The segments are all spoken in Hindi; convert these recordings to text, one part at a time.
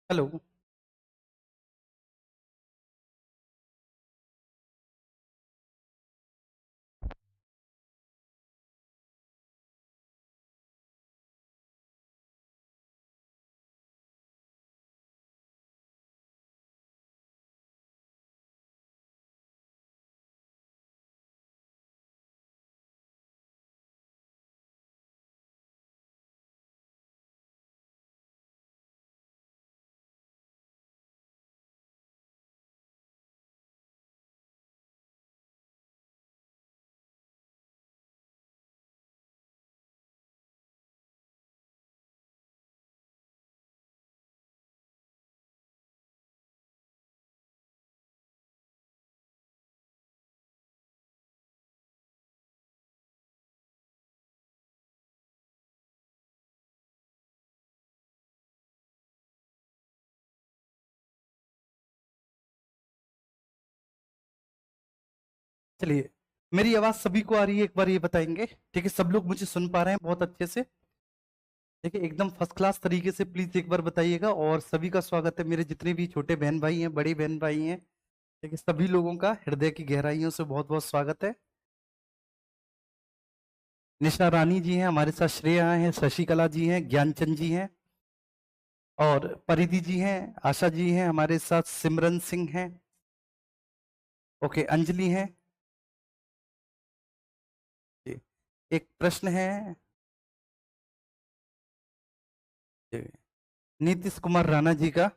हेलो। चलिए, मेरी आवाज सभी को आ रही है, एक बार ये बताएंगे? ठीक है, सब लोग मुझे सुन पा रहे हैं बहुत अच्छे से? ठीक है, एकदम फर्स्ट क्लास तरीके से प्लीज एक बार बताइएगा। और सभी का स्वागत है, मेरे जितने भी छोटे बहन भाई हैं, बड़े बहन भाई हैं। ठीक है, सभी लोगों का हृदय की गहराइयों से बहुत बहुत स्वागत है। निशा रानी जी हैं हमारे साथ, श्रेया हैं, शशिकला जी हैं, ज्ञानचंद जी हैं, और परिधि जी हैं, आशा जी हैं हमारे साथ, सिमरन सिंह हैं, ओके, अंजलि हैं जी। एक प्रश्न है जी, नीतीश कुमार राणा जी का।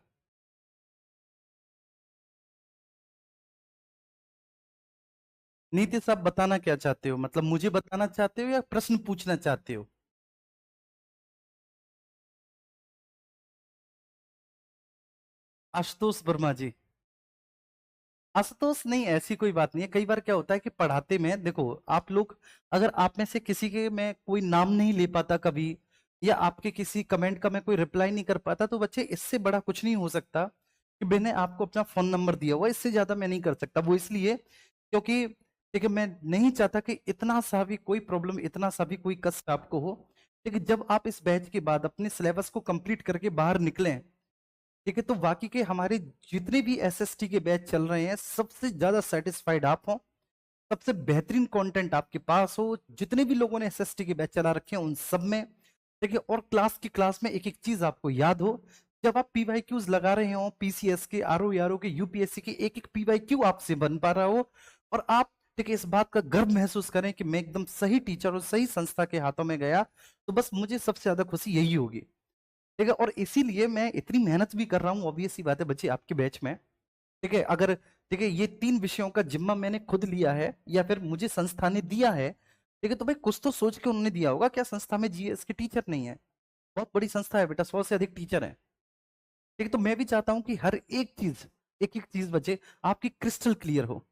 नीतीश, आप बताना क्या चाहते हो? मतलब मुझे बताना चाहते हो या प्रश्न पूछना चाहते हो? आशुतोष वर्मा जी। आशुतोष नहीं, ऐसी कोई बात नहीं है। कई बार क्या होता है कि पढ़ाते में, देखो आप लोग, अगर आप में से किसी के मैं कोई नाम नहीं ले पाता कभी, या आपके किसी कमेंट का मैं कोई रिप्लाई नहीं कर पाता, तो बच्चे इससे बड़ा कुछ नहीं हो सकता कि मैंने आपको अपना फोन नंबर दिया हुआ, इससे ज्यादा मैं नहीं कर सकता। वो इसलिए क्योंकि देखिए, मैं नहीं चाहता कि इतना सा भी कोई प्रॉब्लम, इतना सा भी कोई कष्ट आपको हो। लेकिन जब आप इस बैच के बाद अपने सिलेबस को कंप्लीट करके बाहर निकलें, ठीक है, तो बाकी के हमारे जितने भी एसएसटी के बैच चल रहे हैं, सबसे ज्यादा सेटिस्फाइड आप हो, सबसे बेहतरीन कंटेंट आपके पास हो। जितने भी लोगों ने एसएसटी के बैच चला रखे हैं उन सब में, देखिए, और क्लास की क्लास में एक एक चीज आपको याद हो। जब आप पीवाईक्यूज लगा रहे हो, पीसीएस के, आरओ के, यूपीएससी के, एक एक पीवाईक्यू आपसे बन पा रहा हो, और आप देखिए इस बात का गर्व महसूस करें कि मैं एकदम सही टीचर और सही संस्था के हाथों में गया, तो बस मुझे सबसे ज्यादा खुशी यही होगी। ठीक है, और इसीलिए मैं इतनी मेहनत भी कर रहा हूँ, ऑब्वियस सी बात है बच्चे, आपके बैच में। ठीक है, अगर ठीक है, ये 3 विषयों का जिम्मा मैंने खुद लिया है या फिर मुझे संस्था ने दिया है, ठीक है, तो भाई कुछ तो सोच के उन्होंने दिया होगा। क्या संस्था में जीएस के टीचर नहीं है? बहुत बड़ी संस्था है बेटा, 100 से अधिक टीचर हैं। ठीक है, तो मैं भी चाहता हूं कि हर एक चीज, एक एक चीज बच्चे आपकी क्रिस्टल क्लियर हो।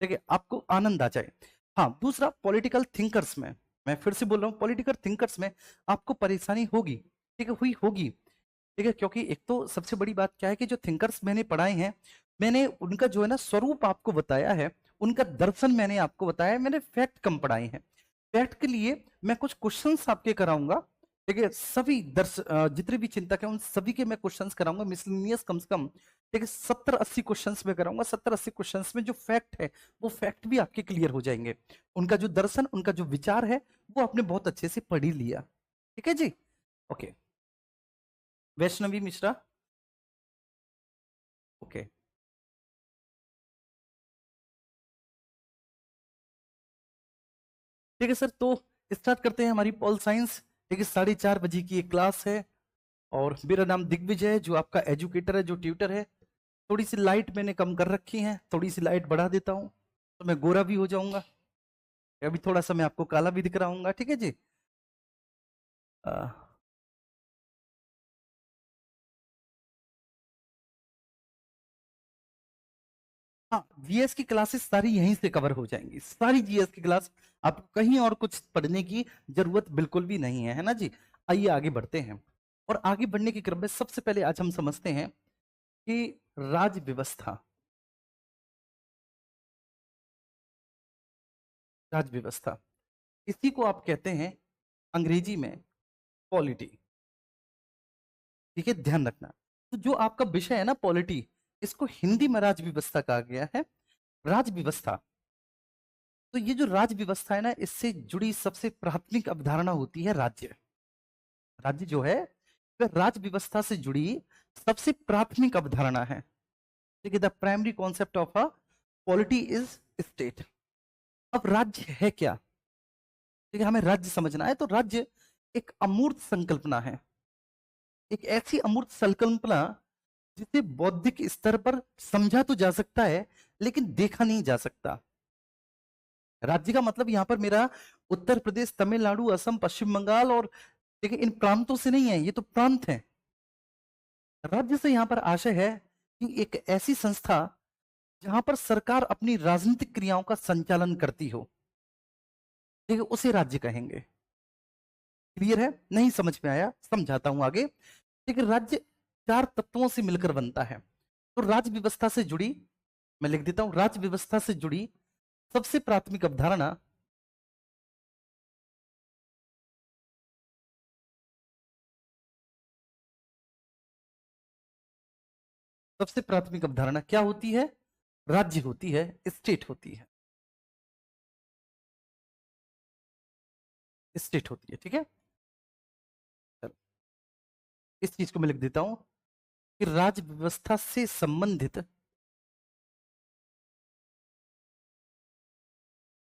ठीक है, आपको आनंद आ जाए। हाँ, दूसरा, पॉलिटिकल थिंकर्स में, मैं फिर से बोल रहा हूँ, पॉलिटिकल थिंकर्स में आपको परेशानी होगी। ठीक है, हुई होगी। ठीक है, क्योंकि एक तो सबसे बड़ी बात क्या है कि जो थिंकर्स मैंने पढ़ाए हैं, मैंने उनका जो है ना स्वरूप आपको बताया है, उनका दर्शन मैंने आपको बताया है, मैंने फैक्ट कम पढ़ाए हैं। फैक्ट के लिए मैं कुछ क्वेश्चंस आपके कराऊंगा। ठीक है, सभी जितने भी चिंतक हैं उन सभी के मैं क्वेश्चंस कराऊंगा, मिसलिनियस कम से कम। ठीक है, 70-80 क्वेश्चंस में कराऊंगा। 70-80 क्वेश्चंस में जो फैक्ट है, वो फैक्ट भी आपके क्लियर हो जाएंगे। उनका जो दर्शन, उनका जो विचार है, वो आपने बहुत अच्छे से पढ़ ही लिया। ठीक है जी, ओके। वैष्णवी मिश्रा, ओके। ठीक है सर, तो स्टार्ट करते हैं हमारी पॉल साइंस। ठीक है, 4:30 बजे की एक क्लास है, और मेरा नाम दिग्विजय है, जो आपका एजुकेटर है, जो ट्यूटर है। थोड़ी सी लाइट मैंने कम कर रखी है, थोड़ी सी लाइट बढ़ा देता हूँ तो मैं गोरा भी हो जाऊंगा। अभी थोड़ा सा मैं आपको काला भी दिख रहा हूँ, ठीक है जी। आ, हाँ, जीएस की क्लासेस सारी यहीं से कवर हो जाएंगी, सारी जीएस की क्लास। आपको कहीं और कुछ पढ़ने की जरूरत बिल्कुल भी नहीं है, है ना जी। आइए आगे बढ़ते हैं। और आगे बढ़ने के क्रम में सबसे पहले आज हम समझते हैं कि राज व्यवस्था, राज व्यवस्था, इसी को आप कहते हैं अंग्रेजी में पॉलिटी। ठीक है, ध्यान रखना। तो जो आपका विषय है ना पॉलिटी, इसको हिंदी में राज व्यवस्था कहा गया है। राज व्यवस्था, तो ये जो राज व्यवस्था है ना, इससे जुड़ी सबसे प्राथमिक अवधारणा होती है राज्य। राज्य जो है वह राज व्यवस्था से जुड़ी सबसे प्राथमिक अवधारणा है। ठीक है, the primary concept of a polity is state. अब राज्य है क्या? ठीक है, हमें राज्य समझना है। तो राज्य एक अमूर्त संकल्पना है, एक ऐसी अमूर्त संकल्पना जिसे बौद्धिक स्तर पर समझा तो जा सकता है लेकिन देखा नहीं जा सकता। राज्य का मतलब यहां पर मेरा उत्तर प्रदेश, तमिलनाडु, असम, पश्चिम बंगाल और देखिए इन प्रांतों से नहीं है, ये तो प्रांत है। राज्य से यहां पर आशय है कि एक ऐसी संस्था जहां पर सरकार अपनी राजनीतिक क्रियाओं का संचालन करती हो, ठीक है, उसे राज्य कहेंगे। क्लियर है? नहीं समझ में आया? समझाता हूं आगे। ठीक है, राज्य चार तत्वों से मिलकर बनता है। तो राज व्यवस्था से जुड़ी, मैं लिख देता हूं, राज व्यवस्था से जुड़ी सबसे प्राथमिक अवधारणा, सबसे प्राथमिक अवधारणा क्या होती है? राज्य होती है, स्टेट होती है, स्टेट होती है। ठीक है, चलो इस चीज को मैं लिख देता हूं कि राज व्यवस्था से संबंधित, ठीक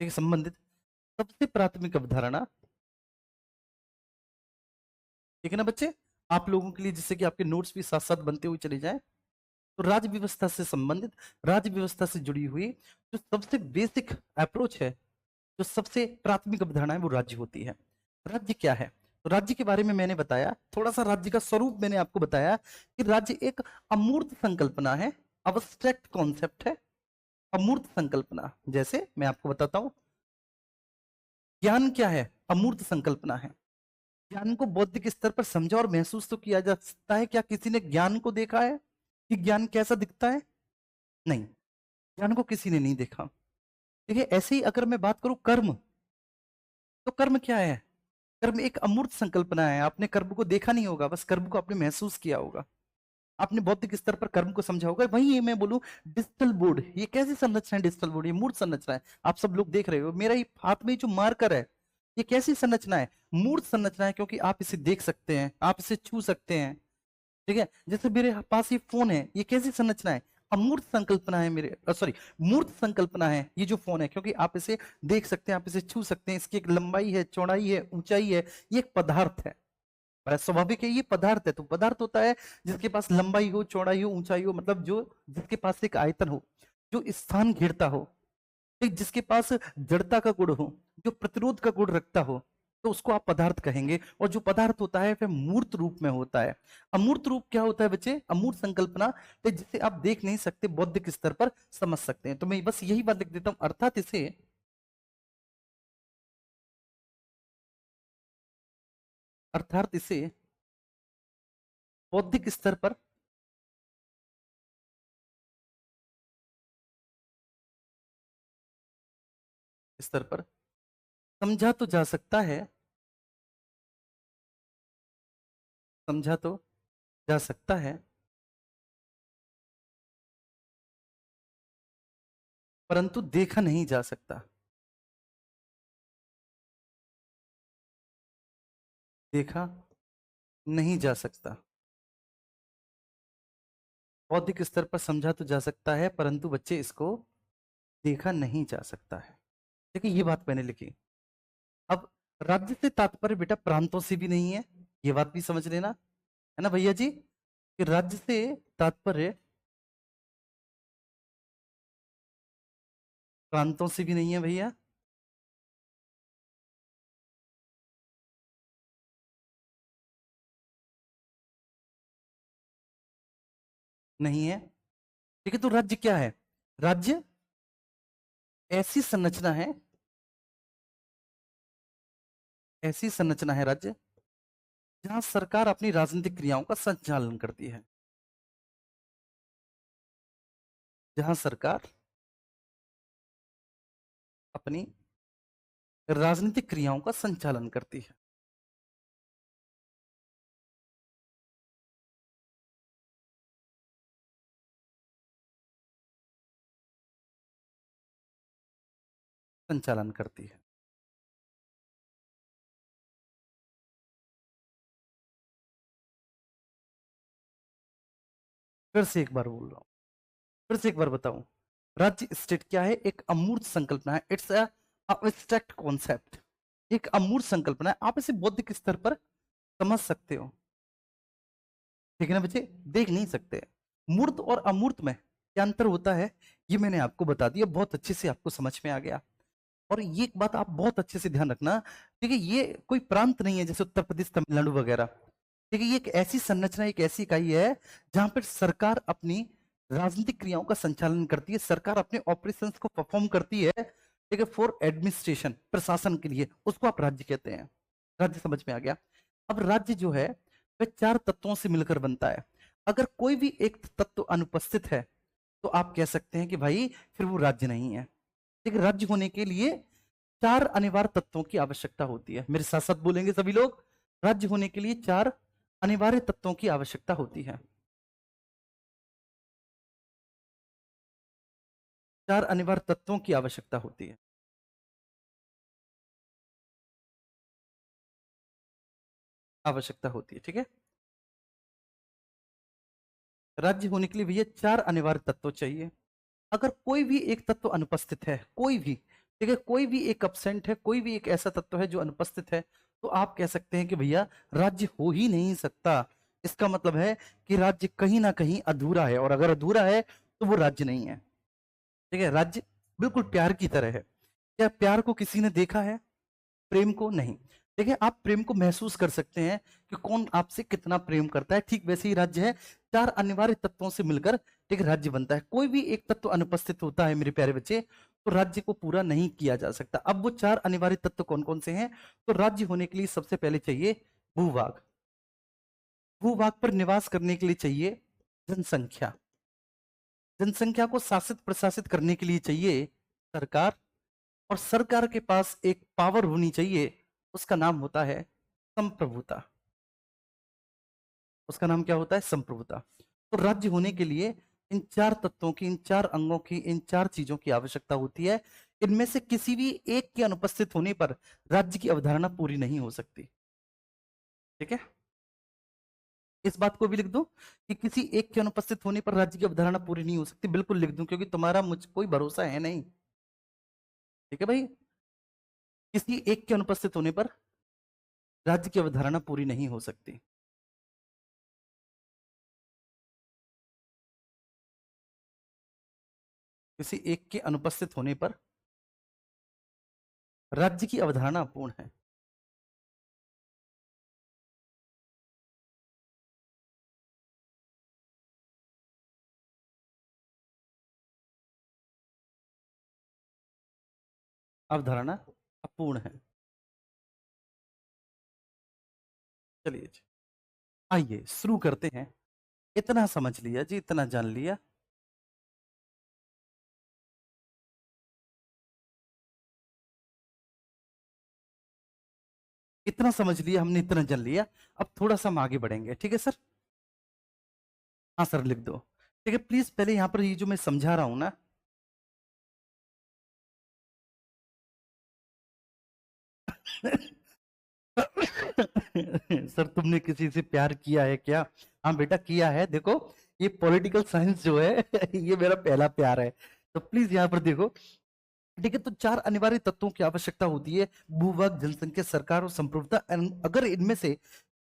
है, संबंधित सबसे प्राथमिक अवधारणा। ठीक है ना बच्चे, आप लोगों के लिए जिससे कि आपके नोट्स भी साथ साथ बनते हुए चले जाएं। तो राज्य व्यवस्था से संबंधित, राज्य व्यवस्था से जुड़ी हुई जो सबसे बेसिक अप्रोच है, जो सबसे प्राथमिक अवधारणा है, वो राज्य होती है। राज्य क्या है? तो राज्य के बारे में मैंने बताया, थोड़ा सा राज्य का स्वरूप मैंने आपको बताया कि राज्य एक अमूर्त संकल्पना है, अब्स्ट्रैक्ट कॉन्सेप्ट है, अमूर्त संकल्पना। जैसे मैं आपको बताता हूं, ज्ञान क्या है? अमूर्त संकल्पना है। ज्ञान को बौद्धिक स्तर पर समझा और महसूस तो किया जा सकता है। क्या किसी ने ज्ञान को देखा है कि ज्ञान कैसा दिखता है? नहीं, ज्ञान को किसी ने नहीं देखा। देखिए, ऐसे ही अगर मैं बात करूं कर्म, तो कर्म क्या है? कर्म एक अमूर्त संकल्पना है। आपने कर्म को देखा नहीं होगा, बस कर्म को आपने महसूस किया होगा, आपने बौद्धिक स्तर पर कर्म को समझा होगा। वही ये मैं बोलूं, डिजिटल बोर्ड, ये कैसी संरचना है? डिजिटल बोर्ड ये मूर्त संरचना है। आप सब लोग देख रहे हो, मेरा ही हाथ में जो मार्कर है, ये कैसी संरचना है? मूर्त संरचना है, क्योंकि आप इसे देख सकते हैं, आप इसे छू सकते हैं। ठीक है, जैसे मेरे पास ये फोन है, ये कैसी संरचना है? अमूर्त संकल्पना है, मेरे सॉरी मूर्त संकल्पना है ये जो फोन है, क्योंकि आप इसे देख सकते हैं, आप इसे छू सकते हैं, इसकी एक लंबाई है, चौड़ाई है, ऊंचाई है, ये एक पदार्थ है। बड़ा स्वाभाविक है, ये पदार्थ है। तो पदार्थ होता है जिसके पास लंबाई हो, चौड़ाई हो, ऊंचाई हो, मतलब जो जिसके पास एक आयतन हो, जो स्थान घेरता हो, एक जिसके पास जड़ता का गुण हो, जो प्रतिरोध का गुण रखता हो, तो उसको आप पदार्थ कहेंगे। और जो पदार्थ होता है वह मूर्त रूप में होता है। अमूर्त रूप क्या होता है बच्चे? अमूर्त संकल्पना, तो जिसे आप देख नहीं सकते, बौद्धिक स्तर पर समझ सकते हैं। तो मैं बस यही बात लिख देता हूं, अर्थात इसे बौद्धिक स्तर पर समझा तो जा सकता है, समझा तो जा सकता है, परंतु देखा नहीं जा सकता। देखा नहीं जा सकता। बौद्धिक स्तर पर समझा तो जा सकता है, परंतु बच्चे इसको देखा नहीं जा सकता है। देखिए, ये बात मैंने लिखी। अब राज्य से तात्पर्य बेटा प्रांतों से भी नहीं है, ये बात भी समझ लेना, है ना भैया जी, कि राज्य से तात्पर्य प्रांतों से भी नहीं है भैया, नहीं है। ठीक है, तो राज्य क्या है? राज्य ऐसी संरचना है, ऐसी संरचना है राज्य, जहां सरकार अपनी राजनीतिक क्रियाओं का संचालन करती है, जहां सरकार अपनी राजनीतिक क्रियाओं का संचालन करती है। संचालन करती है। फिर से एक बार बोल रहा हूं, फिर से एक बार बताऊं, राज्य स्टेट क्या है? एक अमूर्त संकल्पना है। इट्स अ एब्स्ट्रैक्ट कॉन्सेप्ट, एक अमूर्त संकल्पना है। आप इसे बौद्धिक स्तर पर समझ सकते हो, ठीक है ना बच्चे? देख नहीं सकते। मूर्त और अमूर्त में क्या अंतर होता है, ये मैंने आपको बता दिया, बहुत अच्छे से आपको समझ में आ गया। और ये एक बात आप बहुत अच्छे से ध्यान रखना, ठीक है, ये कोई प्रांत नहीं है जैसे उत्तर प्रदेश, तमिलनाडु वगैरह। ठीक है, ये एक ऐसी संरचना, एक ऐसी इकाई है जहां पर सरकार अपनी राजनीतिक क्रियाओं का संचालन करती है, सरकार अपने ऑपरेशंस को परफॉर्म करती है, ठीक है, फॉर एडमिनिस्ट्रेशन, प्रशासन के लिए, उसको आप राज्य कहते हैं। राज्य समझ में आ गया? अब राज्य जो है वह चार तत्वों से मिलकर बनता है। अगर कोई भी एक तत्व अनुपस्थित है तो आप कह सकते हैं कि भाई फिर वो राज्य नहीं है। ठीक है, राज्य होने के लिए चार अनिवार्य तत्वों की आवश्यकता होती है। मेरे साथ साथ बोलेंगे सभी लोग, राज्य होने के लिए चार अनिवार्य तत्वों की आवश्यकता होती है। चार अनिवार्य तत्वों की आवश्यकता होती है। आवश्यकता होती है, ठीक है। राज्य होने के लिए भैया चार अनिवार्य तत्व चाहिए। अगर कोई भी एक तत्व अनुपस्थित है, कोई भी, ठीक है, कोई भी एक अपसेंट है, कोई भी एक ऐसा तत्व है जो अनुपस्थित है, तो आप कह सकते हैं कि भैया राज्य हो ही नहीं सकता। इसका मतलब है कि राज्य कहीं ना कहीं अधूरा है, और अगर अधूरा है तो वो राज्य नहीं है। ठीक है, राज्य बिल्कुल प्यार की तरह है। क्या प्यार को किसी ने देखा है? प्रेम को नहीं। देखिए, आप प्रेम को महसूस कर सकते हैं कि कौन आपसे कितना प्रेम करता है, ठीक वैसे ही राज्य है। चार अनिवार्य तत्वों से मिलकर एक राज्य बनता है। कोई भी एक तत्व अनुपस्थित होता है मेरे प्यारे बच्चे, तो राज्य को पूरा नहीं किया जा सकता। अब वो चार अनिवार्य तत्व कौन कौन से हैं? तो राज्य होने के लिए सबसे पहले चाहिए भूभाग। भूभाग पर निवास करने के लिए चाहिए जनसंख्या। जनसंख्या को शासित प्रशासित करने के लिए चाहिए सरकार। और सरकार के पास एक पावर होनी चाहिए, उसका नाम होता है संप्रभुता। उसका नाम क्या होता है? संप्रभुता। तो राज्य होने के लिए इन चार तत्वों की, इन चार अंगों की, इन चार चीजों की आवश्यकता होती है। इनमें से किसी भी एक के अनुपस्थित होने पर राज्य की अवधारणा पूरी नहीं हो सकती। ठीक है, इस बात को भी लिख दो कि किसी एक के अनुपस्थित होने पर राज्य की अवधारणा पूरी नहीं हो सकती। बिल्कुल लिख दूं, क्योंकि तुम्हारा मुझ कोई भरोसा है नहीं। ठीक है भाई, किसी एक के अनुपस्थित होने पर राज्य की अवधारणा पूरी नहीं हो सकती। किसी एक के अनुपस्थित होने पर राज्य की अवधारणा अपूर्ण है। अवधारणा अपूर्ण है। चलिए जी, आइए शुरू करते हैं। इतना समझ लिया जी, इतना जान लिया। इतना समझ लिया हमने, इतना जान लिया। अब थोड़ा सा हम आगे बढ़ेंगे, ठीक है सर? हाँ सर, लिख दो। ठीक है, प्लीज पहले यहां पर ये जो मैं समझा रहा हूं ना, सर तुमने किसी से प्यार किया है क्या? हाँ बेटा किया है। देखो, ये पॉलिटिकल साइंस जो है ये मेरा पहला प्यार है। तो प्लीज यहाँ पर देखो, ठीक है। तो चार अनिवार्य तत्वों की आवश्यकता होती है: भूभाग, जनसंख्या, सरकार और संप्रभुता। अगर इनमें से,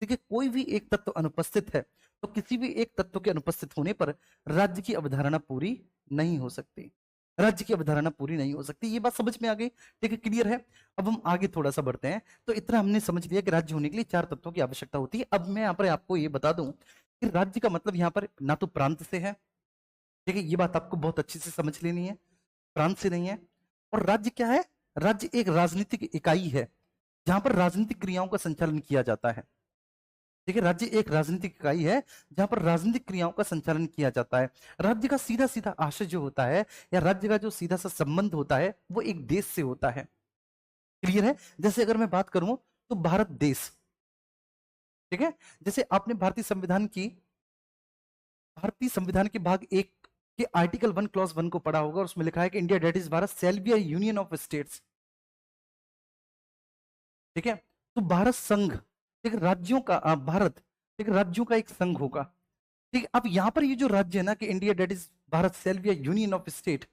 ठीक है, कोई भी एक तत्व अनुपस्थित है तो किसी भी एक तत्व के अनुपस्थित होने पर राज्य की अवधारणा पूरी नहीं हो सकती। राज्य की अवधारणा पूरी नहीं हो सकती। ये बात समझ में आ गई? ठीक है, क्लियर है? अब हम आगे थोड़ा सा बढ़ते हैं। तो इतना हमने समझ लिया कि राज्य होने के लिए चार तत्वों की आवश्यकता होती है। अब मैं यहाँ पर आपको ये बता दूं कि राज्य का मतलब यहाँ पर ना तो प्रांत से है, ठीक है, ये बात आपको बहुत अच्छे से समझ लेनी है, प्रांत से नहीं है। और राज्य क्या है? राज्य एक राजनीतिक इकाई है जहां पर राजनीतिक क्रियाओं का संचालन किया जाता है। ठीक है, राज्य एक राजनीतिक इकाई है जहां पर राजनीतिक क्रियाओं का संचालन किया जाता है। राज्य का सीधा सीधा आशय जो होता है, या राज्य का जो सीधा सा संबंध होता है, वो एक देश से होता है। क्लियर है? जैसे अगर मैं बात करूं तो भारत देश, ठीक है, जैसे आपने भारतीय संविधान के भाग एक के आर्टिकल 1 क्लॉज 1 को पढ़ा होगा, और उसमें लिखा है कि India that is Bharat shall be a union of states. ठीक है। तो भारत संघ एक राज्यों का भारत एक राज्यों का एक संघ होगा। ठीक है। अब यहाँ पर ये जो राज्य है ना कि India that is Bharat shall be union of state.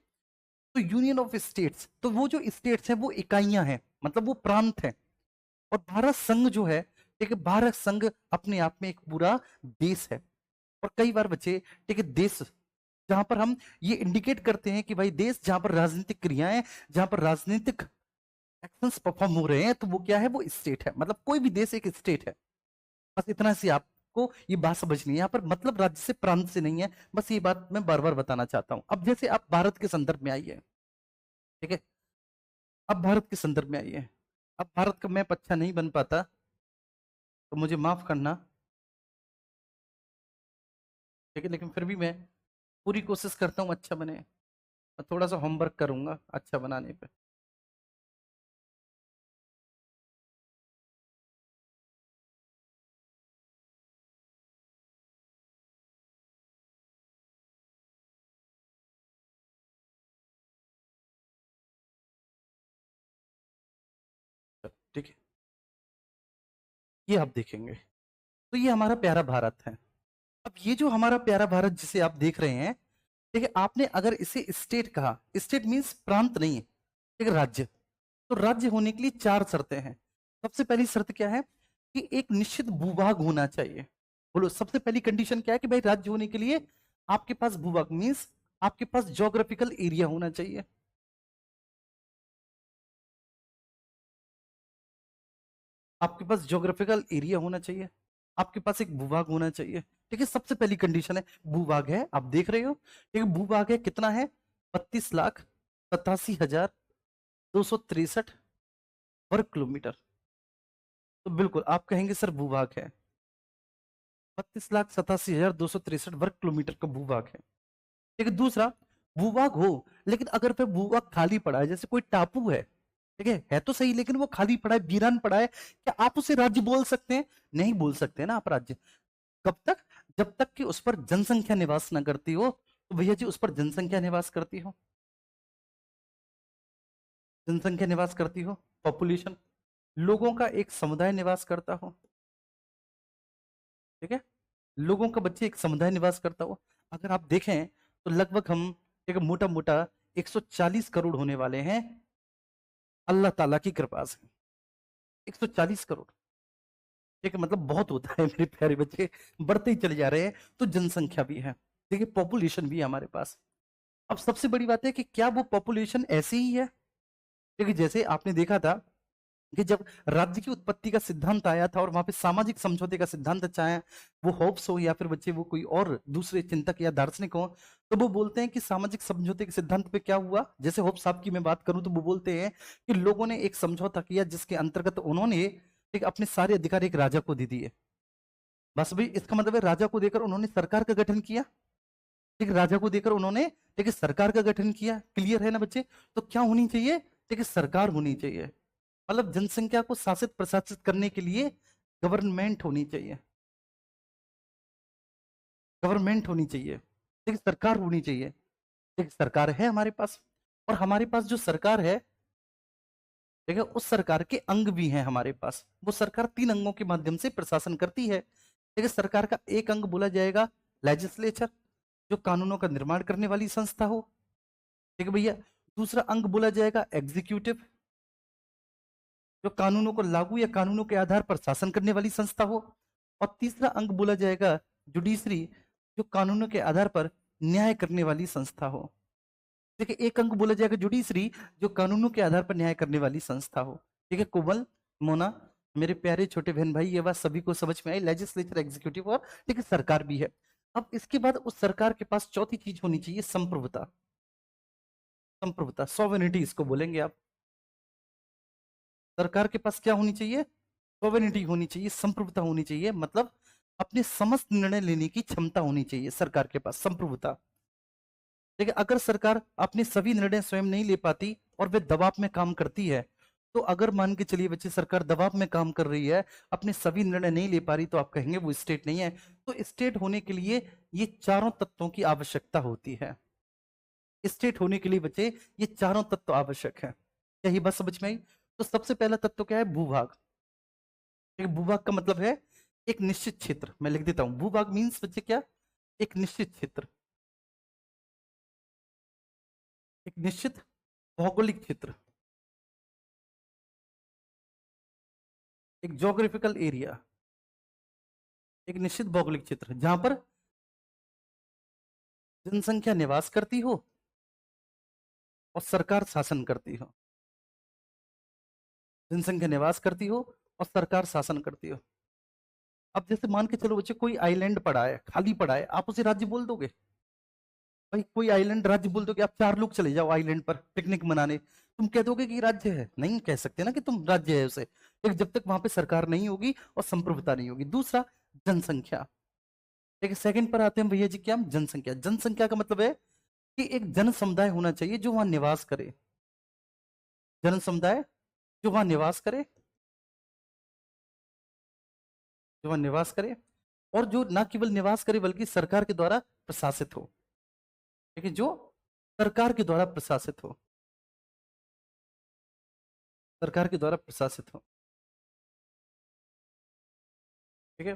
तो यूनियन ऑफ स्टेट्स, तो वो जो स्टेट्स है वो इकाइयां हैं, मतलब वो प्रांत है। और भारत संघ जो है, ठीक है, भारत संघ अपने आप में एक पूरा देश है। और कई बार बच्चे, ठीक है, देश जहां पर हम ये इंडिकेट करते हैं कि भाई देश जहां पर राजनीतिक क्रियाएं, जहां पर राजनीतिक एक्शंस परफॉर्म हो रहे हैं, तो वो क्या है, वो स्टेट है। मतलब कोई भी देश एक स्टेट है। बस इतना सी आपको ये बात समझनी है। यहाँ पर मतलब राज्य से प्रांत से नहीं है, बस ये बात मैं बार बार बताना चाहता हूं। अब जैसे आप भारत के संदर्भ में आइए, ठीक है, अब भारत के संदर्भ में आइए। अब भारत का मैप अच्छा नहीं बन पाता तो मुझे माफ करना, ठीक है, लेकिन फिर भी मैं पूरी कोशिश करता हूँ अच्छा बने। मैं थोड़ा सा होमवर्क करूंगा अच्छा बनाने पे। ठीक है, ये आप देखेंगे तो ये हमारा प्यारा भारत है। अब ये जो हमारा प्यारा भारत जिसे आप देख रहे हैं, ठीक है, आपने अगर इसे स्टेट कहा, स्टेट मींस प्रांत नहीं है, ठीक है, राज्य। तो राज्य होने के लिए चार शर्तें हैं। सबसे पहली शर्त क्या है कि एक निश्चित भूभाग होना चाहिए। बोलो, सबसे पहली कंडीशन क्या है कि भाई राज्य होने के लिए आपके पास भूभाग मींस आपके पास ज्योग्राफिकल एरिया होना चाहिए। आपके पास ज्योग्राफिकल एरिया होना चाहिए, आपके पास एक भूभाग होना चाहिए। ठीक है, सबसे पहली कंडीशन है भूभाग है, आप देख रहे हो, ठीक है, भूभाग है कितना है, 32,87,263 वर्ग किलोमीटर। तो बिल्कुल आप कहेंगे सर भूभाग है, 32,87,263 वर्ग किलोमीटर का भूभाग है। ठीक है, दूसरा, भूभाग हो लेकिन अगर फिर भूभाग खाली पड़ा है, जैसे कोई टापू है, ठीक है तो सही, लेकिन वो खाली पड़ा है, वीरान पड़ा है, क्या आप उसे राज्य बोल सकते हैं? नहीं बोल सकते ना आप राज्य। कब तक? जब तक कि उस पर जनसंख्या निवास ना करती हो। तो भैया जी, उस पर जनसंख्या निवास करती हो, जनसंख्या निवास करती हो, पॉपुलेशन, लोगों का एक समुदाय निवास करता हो। ठीक है, लोगों का बच्चे एक समुदाय निवास करता हो। अगर आप देखें तो लगभग हम एक मोटा मोटा 140 करोड़ होने वाले हैं, अल्लाह ताला की कृपा से 140 करोड़। ठीक है, मतलब बहुत होता है मेरे प्यारे बच्चे, बढ़ते ही चले जा रहे हैं। तो जनसंख्या भी है, देखिए पॉपुलेशन भी है हमारे पास। अब सबसे बड़ी बात है कि क्या वो पॉपुलेशन ऐसी ही है? क्योंकि जैसे आपने देखा था कि जब राज्य की उत्पत्ति का सिद्धांत आया था और वहां पे सामाजिक समझौते का सिद्धांत चाहे वो होब्स हो या फिर बच्चे वो कोई और दूसरे चिंतक या दार्शनिक हो, तो वो बोलते हैं कि सामाजिक समझौते के सिद्धांत पे क्या हुआ। जैसे होब्स साहब की मैं बात करूं तो वो बोलते हैं कि लोगों ने एक समझौता किया जिसके अंतर्गत उन्होंने एक अपने सारे अधिकार एक राजा को दे दिए। बस भाई इसका मतलब है राजा को देकर उन्होंने सरकार का गठन किया। ठीक है, राजा को देकर उन्होंने, ठीक है, सरकार का गठन किया। क्लियर है ना बच्चे? तो क्या होनी चाहिए? ठीक है, सरकार होनी चाहिए। मतलब जनसंख्या को शासित प्रशासित करने के लिए गवर्नमेंट होनी चाहिए, गवर्नमेंट होनी चाहिए, ठीक है, सरकार होनी चाहिए। ठीक है, सरकार है हमारे पास, और हमारे पास जो सरकार है, ठीक है, उस सरकार के अंग भी हैं हमारे पास। वो सरकार तीन अंगों के माध्यम से प्रशासन करती है। ठीक है, सरकार का एक अंग बोला जाएगा लेजिस्लेचर, जो कानूनों का निर्माण करने वाली संस्था हो। ठीक है भैया। दूसरा अंग बोला जाएगा एग्जीक्यूटिव, जो कानूनों को लागू या कानूनों के आधार पर शासन करने वाली संस्था हो। और तीसरा अंग बोला जाएगा जुडिशरी, जो कानूनों के आधार पर न्याय करने वाली संस्था हो। देखिए, एक अंग बोला जाएगा जुडिशरी, जो कानूनों के आधार पर न्याय करने वाली संस्था हो। ठीक है, कोमल, मोना, मेरे प्यारे छोटे बहन भाई, ये बात सभी को समझ में आई, लेजिस्लेचर, एग्जीक्यूटिव और, ठीक है, सरकार भी है। अब इसके बाद उस सरकार के पास चौथी चीज होनी चाहिए, संप्रभुता। संप्रभुता, सॉवरेनिटी इसको बोलेंगे आप। सरकार के पास क्या होनी चाहिए? सॉवरेनिटी होनी चाहिए, संप्रभुता होनी चाहिए, मतलब अपने समस्त निर्णय लेने की क्षमता होनी चाहिए सरकार के पास, संप्रभुता। देखिए, अगर सरकार अपने सभी निर्णय स्वयं नहीं ले पाती और वे दबाव में काम करती है, तो अगर मान के चलिए बच्चे सरकार दबाव में काम कर रही है, अपने सभी निर्णय नहीं ले पा रही, तो आप कहेंगे वो स्टेट नहीं है। तो स्टेट होने के लिए ये चारों तत्वों की आवश्यकता होती है। स्टेट होने के लिए बच्चे ये चारों तत्व आवश्यक है। क्या ये बात समझ में आई? तो सबसे पहला तत्व क्या है? भूभाग। एक भूभाग का मतलब है एक निश्चित क्षेत्र, मैं लिख देता हूं, भूभाग मीन्स बच्चे क्या, एक निश्चित क्षेत्र, एक निश्चित भौगोलिक क्षेत्र, एक ज्योग्राफिकल एरिया, एक निश्चित भौगोलिक क्षेत्र जहां पर जनसंख्या निवास करती हो और सरकार शासन करती हो, जनसंख्या निवास करती हो और सरकार शासन करती हो। अब जैसे मान के चलो बच्चे कोई आइलैंड पड़ा है, खाली पड़ा है, आप उसे राज्य बोल दोगे? भाई कोई आइलैंड राज्य बोल दोगे? आप 4 लोग चले जाओ आइलैंड पर पिकनिक मनाने, तुम कह दोगे कि राज्य है? नहीं कह सकते ना कि तुम राज्य है उसे, एक जब तक वहां पे सरकार नहीं होगी और संप्रभुता नहीं होगी। दूसरा, जनसंख्या। एक सेकंड पर आते हैं भैया जी, क्या? जनसंख्या। जनसंख्या का मतलब है कि एक जन समुदाय होना चाहिए जो वहां निवास करे, जन समुदाय जो वहां निवास करे, जो वहां निवास करे, और जो ना केवल निवास करे बल्कि सरकार के द्वारा प्रशासित हो। ठीक है, जो सरकार के द्वारा प्रशासित हो, सरकार के द्वारा प्रशासित हो। ठीक है,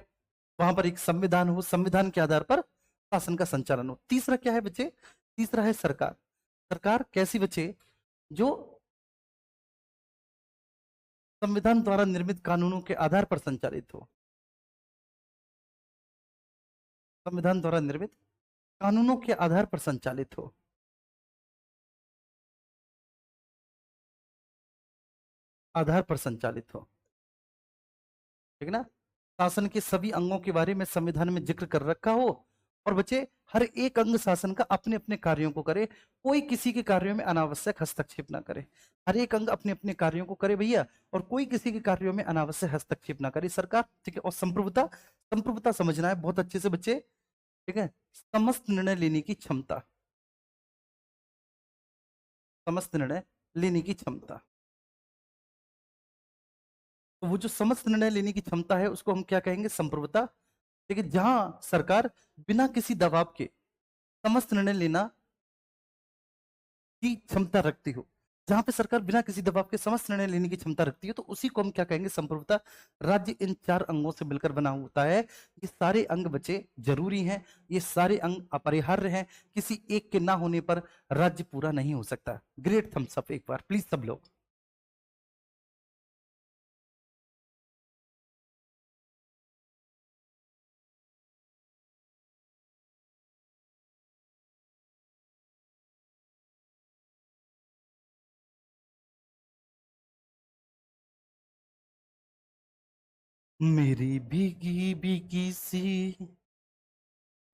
वहां पर एक संविधान हो, संविधान के आधार पर शासन का संचालन हो। तीसरा क्या है बच्चे? तीसरा है सरकार। सरकार कैसी बच्चे? जो संविधान द्वारा निर्मित कानूनों के आधार पर संचालित हो, संविधान द्वारा निर्मित कानूनों के आधार पर संचालित हो, आधार पर संचालित हो। ठीक है ना? शासन के सभी अंगों के बारे में संविधान में जिक्र कर रखा हो, और बच्चे हर एक अंग शासन का अपने अपने कार्यों को करे, कोई किसी के कार्यों में अनावश्यक हस्तक्षेप ना करे। हर एक अंग अपने अपने कार्यों को करे भैया, और कोई किसी के कार्यों में अनावश्यक हस्तक्षेप ना करे सरकार। ठीक है, और संप्रभुता, संप्रभुता समझना है बहुत अच्छे से बच्चे। ठीक है, समस्त निर्णय लेने की क्षमता, समस्त निर्णय लेने की क्षमता। तो वो जो समस्त निर्णय लेने की क्षमता है उसको हम क्या कहेंगे? संप्रभुता। ठीक है, जहां सरकार बिना किसी दबाव के समस्त निर्णय लेना की क्षमता रखती हो, जहां पे सरकार बिना किसी दबाव के समस्त निर्णय लेने की क्षमता रखती है, तो उसी को हम क्या कहेंगे? संप्रभुता। राज्य इन 4 अंगों से मिलकर बना होता है। ये सारे अंग बच्चे जरूरी हैं, ये सारे अंग अपरिहार्य हैं, किसी एक के ना होने पर राज्य पूरा नहीं हो सकता। ग्रेट थम्स अप एक बार प्लीज सब लोग। मेरी भीगी भीगी सी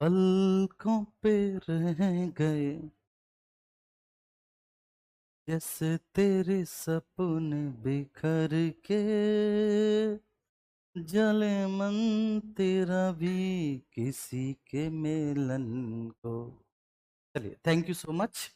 पलकों पे रह गए, जैसे तेरे सपने बिखर के जले मन तेरा भी किसी के मिलन को। चलिए, थैंक यू सो मच।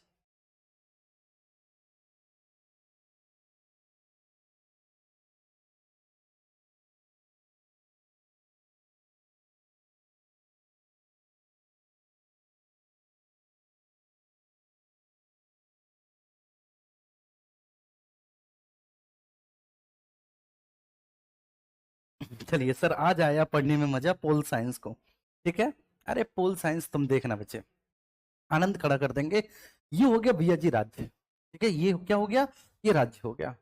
चलिए सर, आज आया पढ़ने में मजा पोल साइंस को। ठीक है, अरे पोल साइंस तुम देखना बच्चे, आनंद खड़ा कर देंगे। ये हो गया भैया जी राज्य। ठीक है, ये क्या हो गया? ये राज्य हो गया।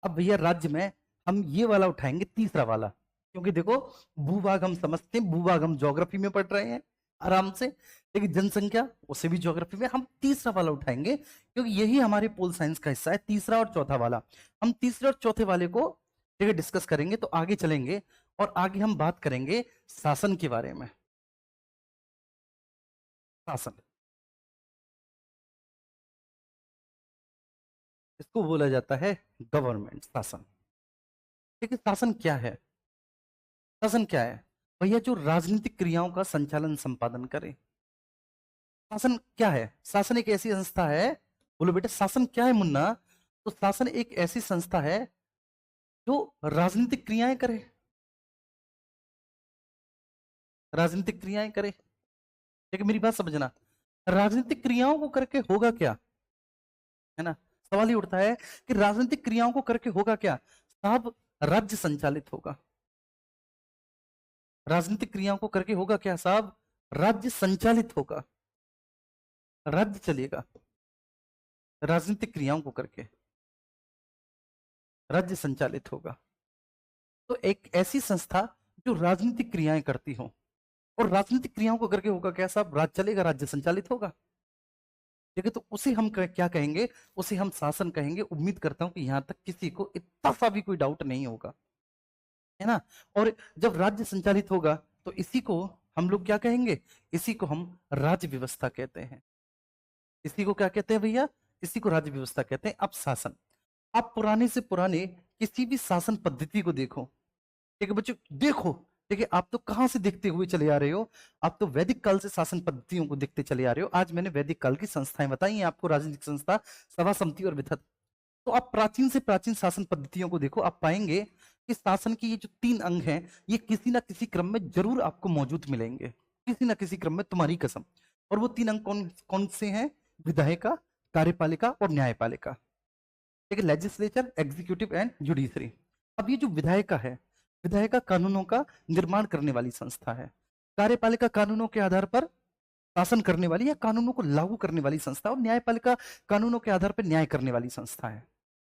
अब भैया राज्य में हम ये वाला उठाएंगे, तीसरा वाला, क्योंकि देखो भूभाग हम समझते हैं, भूभाग हम ज्योग्राफी में पढ़ रहे हैं आराम से, लेकिन जनसंख्या उसे भी ज्योग्राफी में। हम तीसरा वाला उठाएंगे क्योंकि यही हमारे पोल साइंस का हिस्सा है, तीसरा और चौथा वाला। हम तीसरे और चौथे वाले को ठीक है डिस्कस करेंगे, तो आगे चलेंगे और आगे हम बात करेंगे शासन के बारे में। शासन, इसको बोला जाता है गवर्नमेंट, शासन। ठीक है, शासन क्या है? शासन क्या है भैया? जो राजनीतिक क्रियाओं का संचालन संपादन करे। शासन क्या है? शासन एक ऐसी संस्था है, बोलो बेटा शासन क्या है मुन्ना? तो शासन एक ऐसी संस्था है जो राजनीतिक क्रियाएं करे, राजनीतिक क्रियाएं करे। ठीक है, मेरी बात समझना, राजनीतिक क्रियाओं को करके होगा क्या? है ना, सवाल ये उठता है कि राजनीतिक क्रियाओं को करके होगा क्या? साहब, राज्य संचालित होगा। राजनीतिक क्रियाओं को करके होगा क्या साहब? राज्य संचालित होगा, राज्य चलेगा। राजनीतिक क्रियाओं को करके राज्य संचालित होगा। तो एक ऐसी संस्था जो राजनीतिक क्रियाएं करती हो, और राजनीतिक क्रियाओं को करके होगा क्या साहब? राज्य चलेगा, राज्य संचालित होगा। ठीक है, तो उसे हम क्या कहेंगे? उसे हम शासन कहेंगे। उम्मीद करता हूं कि यहां तक किसी को इतना सा भी कोई डाउट नहीं होगा, है ना। और जब राज्य संचालित होगा तो इसी को हम लोग क्या कहेंगे? इसी को हम राज्य व्यवस्था कहते हैं। इसी को क्या कहते हैं भैया? इसी को राज्य व्यवस्था कहते हैं। अब शासन, आप पुराने से पुराने किसी भी शासन पद्धति को देखो, ठीक है बच्चों, देखो। देखिए, आप तो कहां से देखते हुए चले आ रहे हो? आप तो वैदिक काल से शासन पद्धतियों को देखते चले आ रहे हो। आज मैंने वैदिक काल की संस्थाएं बताई हैं आपको, राजनीतिक संस्था, सभा, समिति और विधत। तो आप प्राचीन से प्राचीन शासन पद्धतियों को देखो, आप पाएंगे कि शासन के ये जो 3 अंग हैं, ये किसी ना किसी क्रम में जरूर आपको मौजूद मिलेंगे, किसी ना किसी क्रम में, तुम्हारी कसम। और वो 3 अंग कौन कौन से हैं? विधायिका, कार्यपालिका और न्यायपालिका। ठीक है, लेजिस्लेचर, एग्जीक्यूटिव एंड जुडिशरी। अब ये जो विधायिका है, विधायिका कानूनों का निर्माण करने वाली संस्था है। कार्यपालिका कानूनों के आधार पर शासन करने वाली या कानूनों को लागू करने वाली संस्था, और न्यायपालिका कानूनों के आधार पर न्याय करने वाली संस्था है।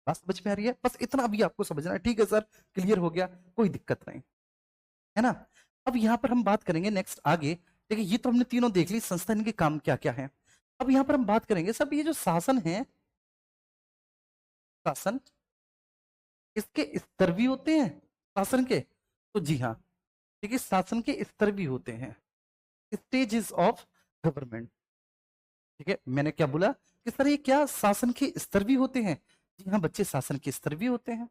बात समझ में आ रही है? बस इतना भी आपको समझना है। ठीक है सर, क्लियर हो गया, कोई दिक्कत नहीं, है ना। अब यहां पर हम बात करेंगे नेक्स्ट आगे। देखिए, ये तो हमने तीनों देख ली संस्था, इनके काम क्या क्या है। अब यहां पर हम बात करेंगे सब, ये जो शासन है, शासन, इसके स्तर भी होते हैं शासन के। तो जी हाँ, देखिए शासन के स्तर भी होते हैं, स्टेजेस ऑफ गवर्नमेंट। ठीक है, मैंने क्या बोला कि सर ये क्या शासन के स्तर भी होते हैं? जी हाँ बच्चे, शासन के स्तर भी होते हैं।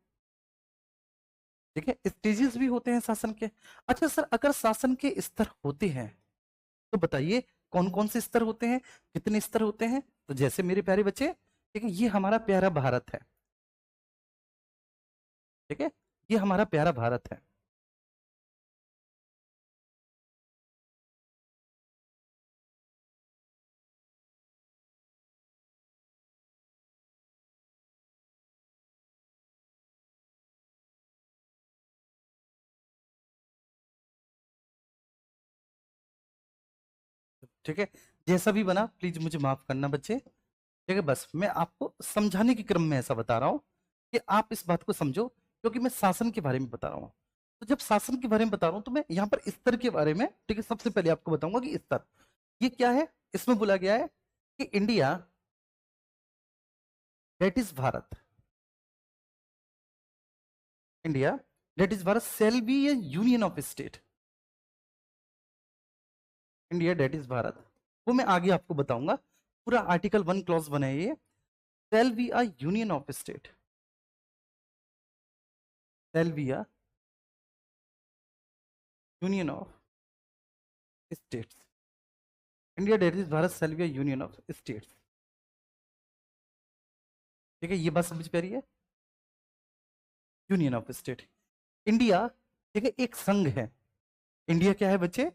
ठीक है, स्टेजेस भी होते हैं शासन के। अच्छा सर, अगर शासन के स्तर होते हैं तो बताइए कौन कौन से स्तर होते हैं, कितने स्तर होते हैं? तो जैसे मेरे प्यारे बच्चे, ठीक है, ये हमारा प्यारा भारत है। ठीक है, ये हमारा प्यारा भारत है। ठीक है, जैसा भी बना प्लीज मुझे माफ करना बच्चे। ठीक है, बस मैं आपको समझाने के क्रम में ऐसा बता रहा हूं कि आप इस बात को समझो, क्योंकि मैं शासन के बारे में बता रहा हूं। तो जब शासन के बारे में बता रहा हूं तो मैं यहाँ पर स्तर के बारे में, ठीक है, सबसे पहले आपको बताऊंगा कि स्तर ये क्या है। इसमें बोला गया है कि India, that is Bharat, India that is Bharat shall B A union of state. India that is Bharat, वो मैं आगे आपको बताऊंगा। पूरा आर्टिकल 1 क्लॉज बना है ये, शैल be a union of state, shall be a union of states. India that is Bharat shall be a union of states. ठीक है, ये बात समझ पा रही है? Union of state. इंडिया, ठीक है, एक संघ है। इंडिया क्या है बच्चे?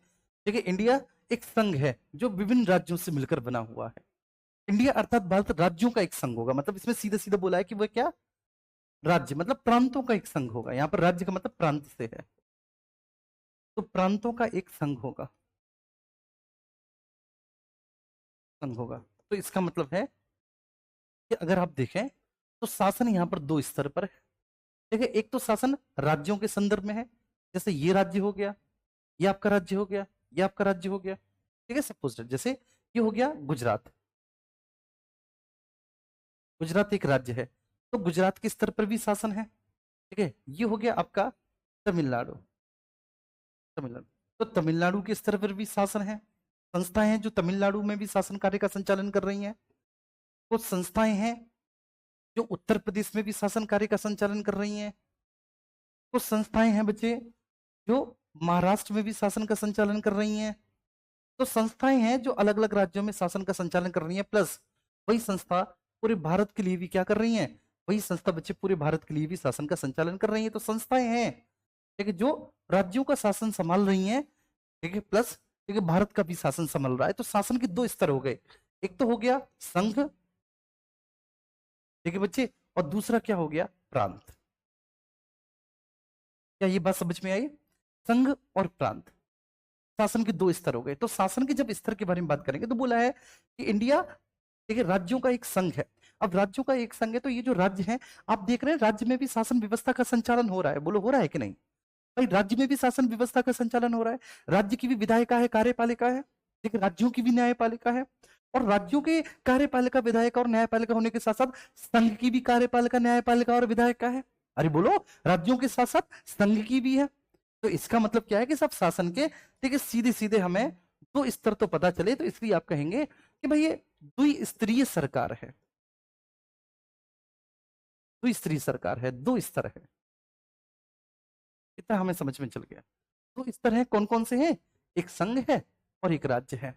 ठीक है, इंडिया एक संघ है जो विभिन्न राज्यों से मिलकर बना हुआ है। इंडिया अर्थात भारत राज्यों का एक संघ होगा, मतलब इसमें सीधे सीधे बोला है कि वह क्या, राज्य मतलब प्रांतों का एक संघ होगा। यहाँ पर राज्य का मतलब प्रांत से है, तो प्रांतों का एक संघ होगा, संघ होगा। तो इसका मतलब है कि अगर आप देखें तो शासन यहाँ पर 2 स्तर पर है। देखिए, एक तो शासन राज्यों के संदर्भ में है, जैसे ये राज्य हो गया, ये आपका राज्य हो गया, ये आपका राज्य हो गया। ठीक है, सपोज जैसे ये हो गया गुजरात, गुजरात एक राज्य है, तो गुजरात के स्तर पर भी शासन है। ठीक है, ये हो गया आपका तमिलनाडु, तमिलनाडु, तो तमिलनाडु के स्तर पर भी शासन है। संस्थाएं हैं जो तमिलनाडु में भी शासन कार्य का संचालन कर रही हैं। कुछ संस्थाएं हैं जो उत्तर प्रदेश में भी शासन कार्य का संचालन कर रही हैं। कुछ संस्थाएं हैं बच्चे जो महाराष्ट्र में भी शासन का संचालन कर रही हैं। तो संस्थाएं हैं जो अलग अलग राज्यों में शासन का संचालन कर रही हैं, प्लस वही संस्था पूरे भारत के लिए भी क्या कर रही हैं, वही संस्था बच्चे पूरे भारत के लिए भी शासन का संचालन कर रही है। तो संस्थाएं हैं, ठीक है, जो राज्यों का शासन संभाल रही हैं, ठीक है, प्लस ठीक है भारत का भी शासन संभाल रहा है। तो शासन के 2 स्तर हो गए, एक तो हो गया संघ, ठीक है बच्चे, और दूसरा क्या हो गया, प्रांत। क्या ये बात समझ में आई? संघ और प्रांत। शासन के दो स्तर हो गए। तो शासन के जब स्तर के बारे में बात करेंगे तो बोला है कि इंडिया, देखिए, राज्यों का एक संघ है। अब राज्यों का एक संघ है तो ये जो राज्य है, आप देख रहे हैं राज्य में भी शासन व्यवस्था का संचालन हो रहा है। बोलो, हो रहा है कि नहीं भाई? राज्य में भी शासन व्यवस्था का संचालन हो रहा है। राज्य की भी विधायिका है, कार्यपालिका है, देखिए राज्यों की भी न्यायपालिका है। और राज्यों के कार्यपालिका, विधायिका और न्यायपालिका होने के साथ साथ संघ की भी कार्यपालिका, न्यायपालिका और विधायिका है। अरे बोलो, राज्यों के साथ साथ संघ की भी है। तो इसका मतलब क्या है कि सब शासन के, देखिए, सीधे सीधे हमें दो स्तर तो पता चले, तो इसलिए आप कहेंगे कि भाई ये द्विस्तरीय सरकार है। द्विस्तरीय सरकार है, दो स्तर है। इतना हमें समझ में चल गया। दो स्तर है, कौन कौन से हैं? एक संघ है और एक राज्य है।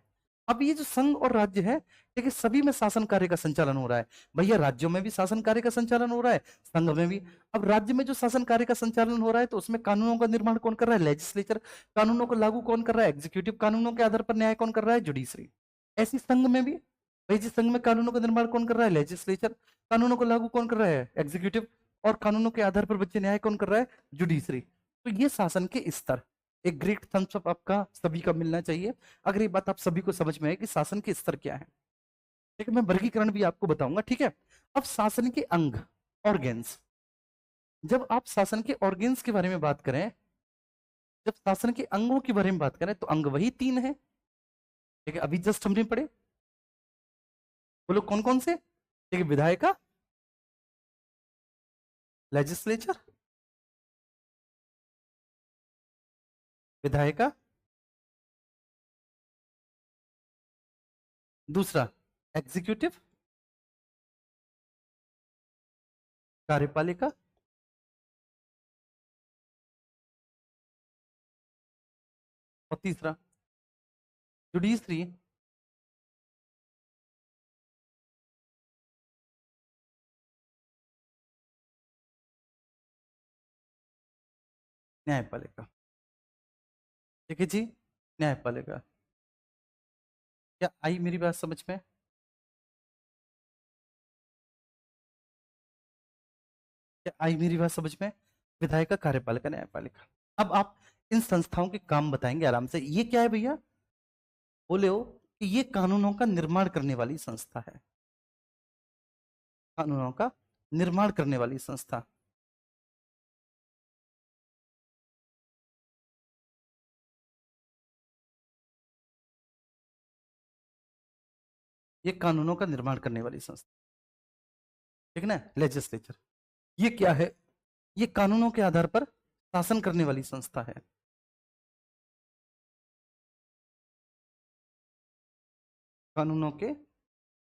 अब ये जो संघ और राज्य है, देखिए, सभी में शासन कार्य का संचालन हो रहा है। भैया, राज्यों में भी शासन कार्य का संचालन हो रहा है, संघ में भी। अब राज्य में जो शासन कार्य का संचालन हो रहा है, तो उसमें कानूनों का निर्माण कौन कर रहा है? लेजिस्लेचर। कानूनों को लागू कौन कर रहा है? एग्जीक्यूटिव। कानूनों के आधार पर न्याय कौन कर रहा है? जुडिशरी। ऐसी संघ में भी, भाई जिस संघ में कानूनों का निर्माण कौन कर रहा है? लेजिस्लेचर। कानूनों को लागू कौन कर रहा है? एग्जीक्यूटिव। और कानूनों के आधार पर बच्चे न्याय कौन कर रहा है? जुडिशरी। तो ये शासन के स्तर, एक ग्रेट थम्स अप आपका सभी का मिलना चाहिए अगर ये बात आप सभी को समझ में आए कि शासन के स्तर क्या है। ठीक है, मैं वर्गीकरण भी आपको बताऊंगा। ठीक है, अब शासन के अंग, ऑर्गेन्स। जब आप शासन के ऑर्गेन्स के बारे में बात करें, जब शासन के अंगों के बारे में बात करें, तो अंग वही 3 है। ठीक है, अभी जस्ट हमने पढ़े। बोलो कौन कौन से? ठीक है, विधायिका, लेजिस्लेचर, विधायिका, दूसरा एग्जीक्यूटिव, कार्यपालिका, और तीसरा जुडिशरी। न्यायपालिका। ठीक है जी, न्यायपालिका। क्या आई मेरी बात समझ में? क्या आई मेरी बात समझ में? विधायिका, कार्यपालिका, न्यायपालिका। अब आप इन संस्थाओं के काम बताएंगे आराम से। ये क्या है भैया? बोले हो कि ये कानूनों का निर्माण करने वाली संस्था है। कानूनों का निर्माण करने वाली संस्था। ये कानूनों का निर्माण करने वाली संस्था, ठीक है ना? लेजिस्लेचर। ये क्या है? ये कानूनों के आधार पर शासन करने वाली संस्था है। कानूनों के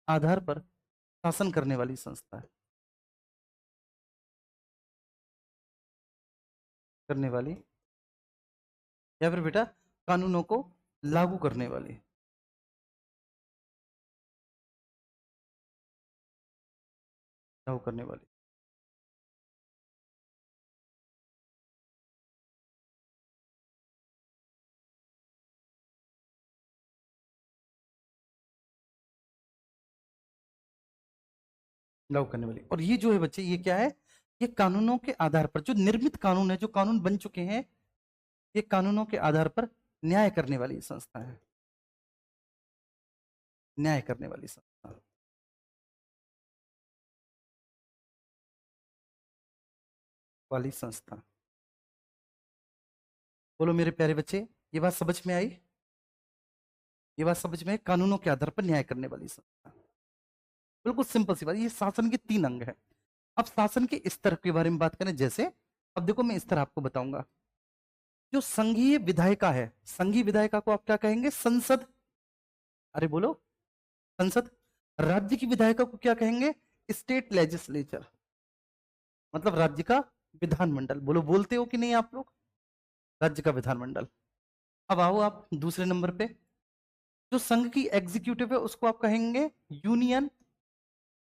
आधार पर शासन करने वाली संस्था है। करने वाली, या फिर बेटा कानूनों को लागू करने वाली। लागू करने वाली। लागू करने वाली। और ये जो है बच्चे, ये क्या है? ये कानूनों के आधार पर जो निर्मित कानून है, जो कानून बन चुके हैं, ये कानूनों के आधार पर न्याय करने वाली संस्था है। न्याय करने वाली संस्था, वाली संस्था। बोलो मेरे प्यारे बच्चे, ये बात समझ में आई? ये बात समझ में आई? कानूनों के आधार पर न्याय करने वाली संस्था। बिल्कुल सिंपल सी बात। ये शासन के 3 अंग है। अब शासन के स्तर के बारे में बात करें, जैसे अब देखो मैं स्तर आपको बताऊंगा। जो संघीय विधायिका है, संघीय विधायिका को आप क्या कहेंगे? संसद। अरे बोलो, संसद। राज्य की विधायिका को क्या कहेंगे? स्टेट लेजिस्लेचर, मतलब राज्य का विधानमंडल। बोलो, बोलते हो कि नहीं आप लोग? राज्य का विधानमंडल। अब आओ आप दूसरे नंबर पे। जो संघ की एग्जीक्यूटिव है उसको आप कहेंगे यूनियन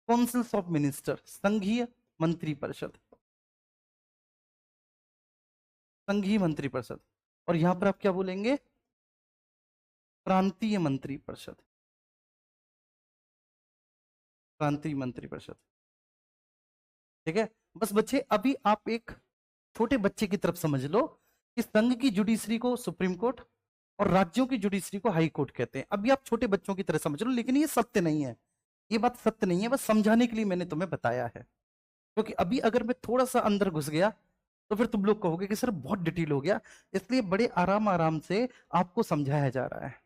काउंसिल्स ऑफ मिनिस्टर, संघीय मंत्री परिषद। संघीय मंत्री परिषद। और यहां पर आप क्या बोलेंगे? प्रांतीय मंत्री परिषद। प्रांतीय मंत्री परिषद। ठीक है, बस बच्चे अभी आप एक छोटे बच्चे की तरफ समझ लो कि संघ की जुडिशरी को सुप्रीम कोर्ट और राज्यों की जुडिशरी को हाई कोर्ट कहते हैं। अभी आप छोटे बच्चों की तरह समझ लो, लेकिन ये सत्य नहीं है, ये बात सत्य नहीं है, बस समझाने के लिए मैंने तुम्हें बताया है। क्योंकि अभी अगर मैं थोड़ा सा अंदर घुस गया तो फिर तुम लोग कहोगे कि सर बहुत डिटेल हो गया, इसलिए बड़े आराम आराम से आपको समझाया जा रहा है।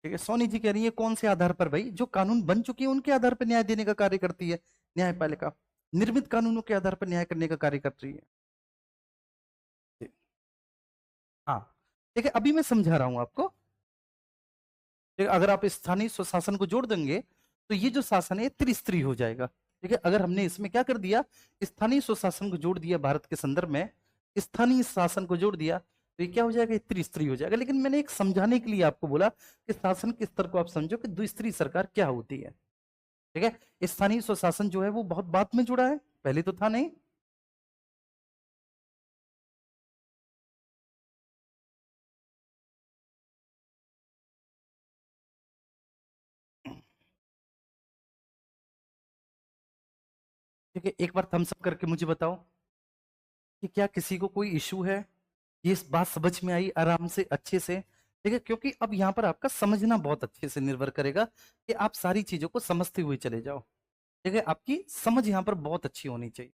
ठीक है, सोनी जी कह रही है कौन से आधार पर? भाई जो कानून बन चुके हैं उनके आधार पर न्याय देने का कार्य करती है न्यायपालिका, निर्मित कानूनों के आधार पर न्याय करने का कार्य कर रही है। हाँ, ठीक है, अभी मैं समझा रहा हूं आपको। ठीक है, अगर आप स्थानीय स्वशासन को जोड़ देंगे तो ये जो शासन है त्रिस्तरीय हो जाएगा। ठीक है, अगर हमने इसमें क्या कर दिया, स्थानीय स्वशासन को जोड़ दिया, भारत के संदर्भ में स्थानीय शासन को जोड़ दिया, तो ये क्या हो जाएगा, त्रिस्तरीय हो जाएगा। लेकिन मैंने एक समझाने के लिए आपको बोला कि शासन के स्तर को आप समझो कि द्विस्तरीय सरकार क्या होती है। ठीक है, स्थानीय स्वशासन जो है वो बहुत बाद में जुड़ा है, पहले तो था नहीं। ठीक है, एक बार थम्स अप करके मुझे बताओ कि क्या किसी को कोई इश्यू है, ये इस बात समझ में आई आराम से अच्छे से? ठीक है, क्योंकि अब यहां पर आपका समझना बहुत अच्छे से निर्भर करेगा कि आप सारी चीजों को समझते हुए चले जाओ। ठीक है, आपकी समझ यहां पर बहुत अच्छी होनी चाहिए।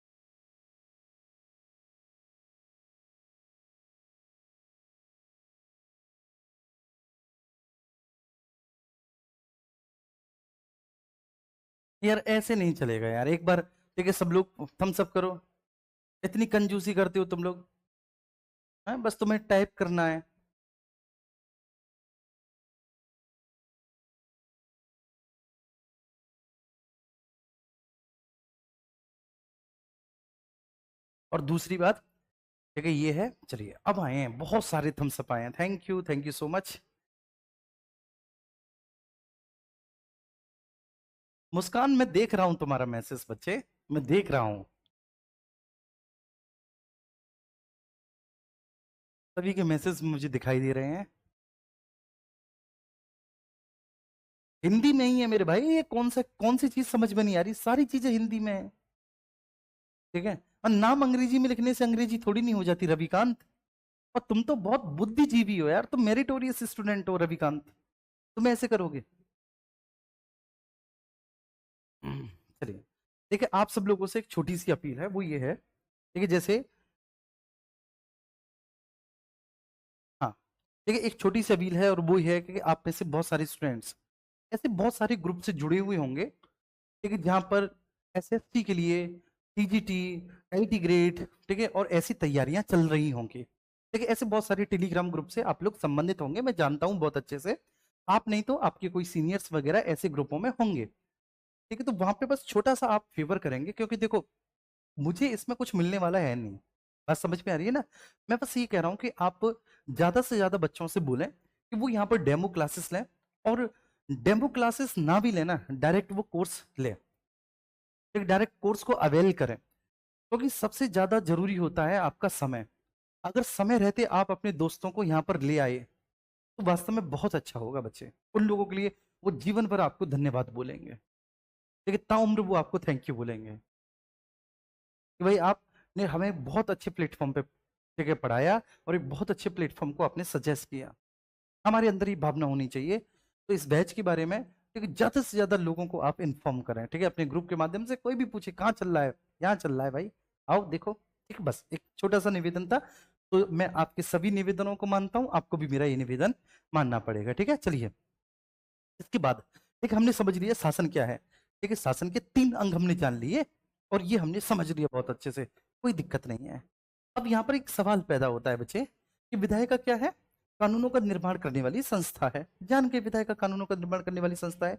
यार ऐसे नहीं चलेगा यार, एक बार ठीक है सब लोग थम्स अप करो। इतनी कंजूसी करते हो तुम लोग, हैं? बस तुम्हें टाइप करना है। और दूसरी बात, ठीक है, ये है, चलिए अब आए हैं, बहुत सारे थम्स अप आए हैं, थैंक यू सो मच। मुस्कान, मैं देख रहा हूं तुम्हारा मैसेज बच्चे, मैं देख रहा हूं, सभी के मैसेज मुझे दिखाई दे रहे हैं। हिंदी में ही है मेरे भाई, ये कौन सी चीज समझ में नहीं आ रही, सारी चीजें हिंदी में है। ठीक है, और नाम अंग्रेजी में लिखने से अंग्रेजी थोड़ी नहीं हो जाती रविकांत। और तुम तो बहुत बुद्धिजीवी हो यार, तुम मेरिटोरियस स्टूडेंट हो रविकांत, तुम ऐसे करोगे? चलिए, देखिए आप सब लोगों से एक छोटी सी अपील है, वो ये है, ठीक है, जैसे, हाँ, ठीक है, एक छोटी सी अपील है और वो ये है कि आप में से बहुत सारे स्टूडेंट्स ऐसे बहुत सारे ग्रुप से जुड़े हुए होंगे, ठीक है, जहां पर एसएससी के लिए टीजीटी, आईटी ग्रेड, ठीक है, और ऐसी तैयारियां चल रही होंगी। ठीक है, ऐसे बहुत सारे टेलीग्राम ग्रुप से आप लोग संबंधित होंगे, मैं जानता हूं बहुत अच्छे से। आप नहीं तो आपके कोई सीनियर्स वगैरह ऐसे ग्रुपों में होंगे। ठीक है, तो वहां पे बस छोटा सा आप फेवर करेंगे, क्योंकि देखो मुझे इसमें कुछ मिलने वाला है नहीं, बात समझ में आ रही है ना? मैं बस ये कह रहा हूँ कि आप ज्यादा से ज्यादा बच्चों से बोलें कि वो यहाँ पर डेमो क्लासेस लें, और डेमो क्लासेस ना भी लेना, डायरेक्ट वो कोर्स ले, एक डायरेक्ट कोर्स को अवेल करें, क्योंकि सबसे ज्यादा जरूरी होता है आपका समय। अगर समय रहते आप अपने दोस्तों को यहाँ पर ले आए तो वास्तव में बहुत अच्छा होगा बच्चे, उन लोगों के लिए वो जीवन भर आपको धन्यवाद बोलेंगे, लेकिन ताउम्र वो आपको थैंक यू बोलेंगे कि भाई आपने हमें बहुत अच्छे प्लेटफॉर्म पे जगह पढ़ाया और एक बहुत अच्छे प्लेटफॉर्म को आपने सजेस्ट किया। हमारे अंदर ही भावना होनी चाहिए। तो इस बैच के बारे में, ठीक है, ज्यादा से ज्यादा लोगों को आप इन्फॉर्म करें, ठीक है, अपने ग्रुप के माध्यम से, कोई भी पूछे कहाँ चल रहा है, यहाँ चल रहा है भाई, आओ देखो। ठीक, बस एक छोटा सा निवेदन था, तो मैं आपके सभी निवेदनों को मानता हूं, आपको भी मेरा ये निवेदन मानना पड़ेगा। ठीक है, चलिए, इसके बाद ठीक हमने समझ लिया शासन क्या है। ठीक है, शासन के 3 अंग हमने जान लिए और ये हमने समझ लिया बहुत अच्छे से, कोई दिक्कत नहीं है। अब यहाँ पर एक सवाल पैदा होता है बच्चे कि विधायिका क्या है? कानूनों का निर्माण करने वाली संस्था है, जान के विधायिका कानूनों का निर्माण करने वाली संस्था है।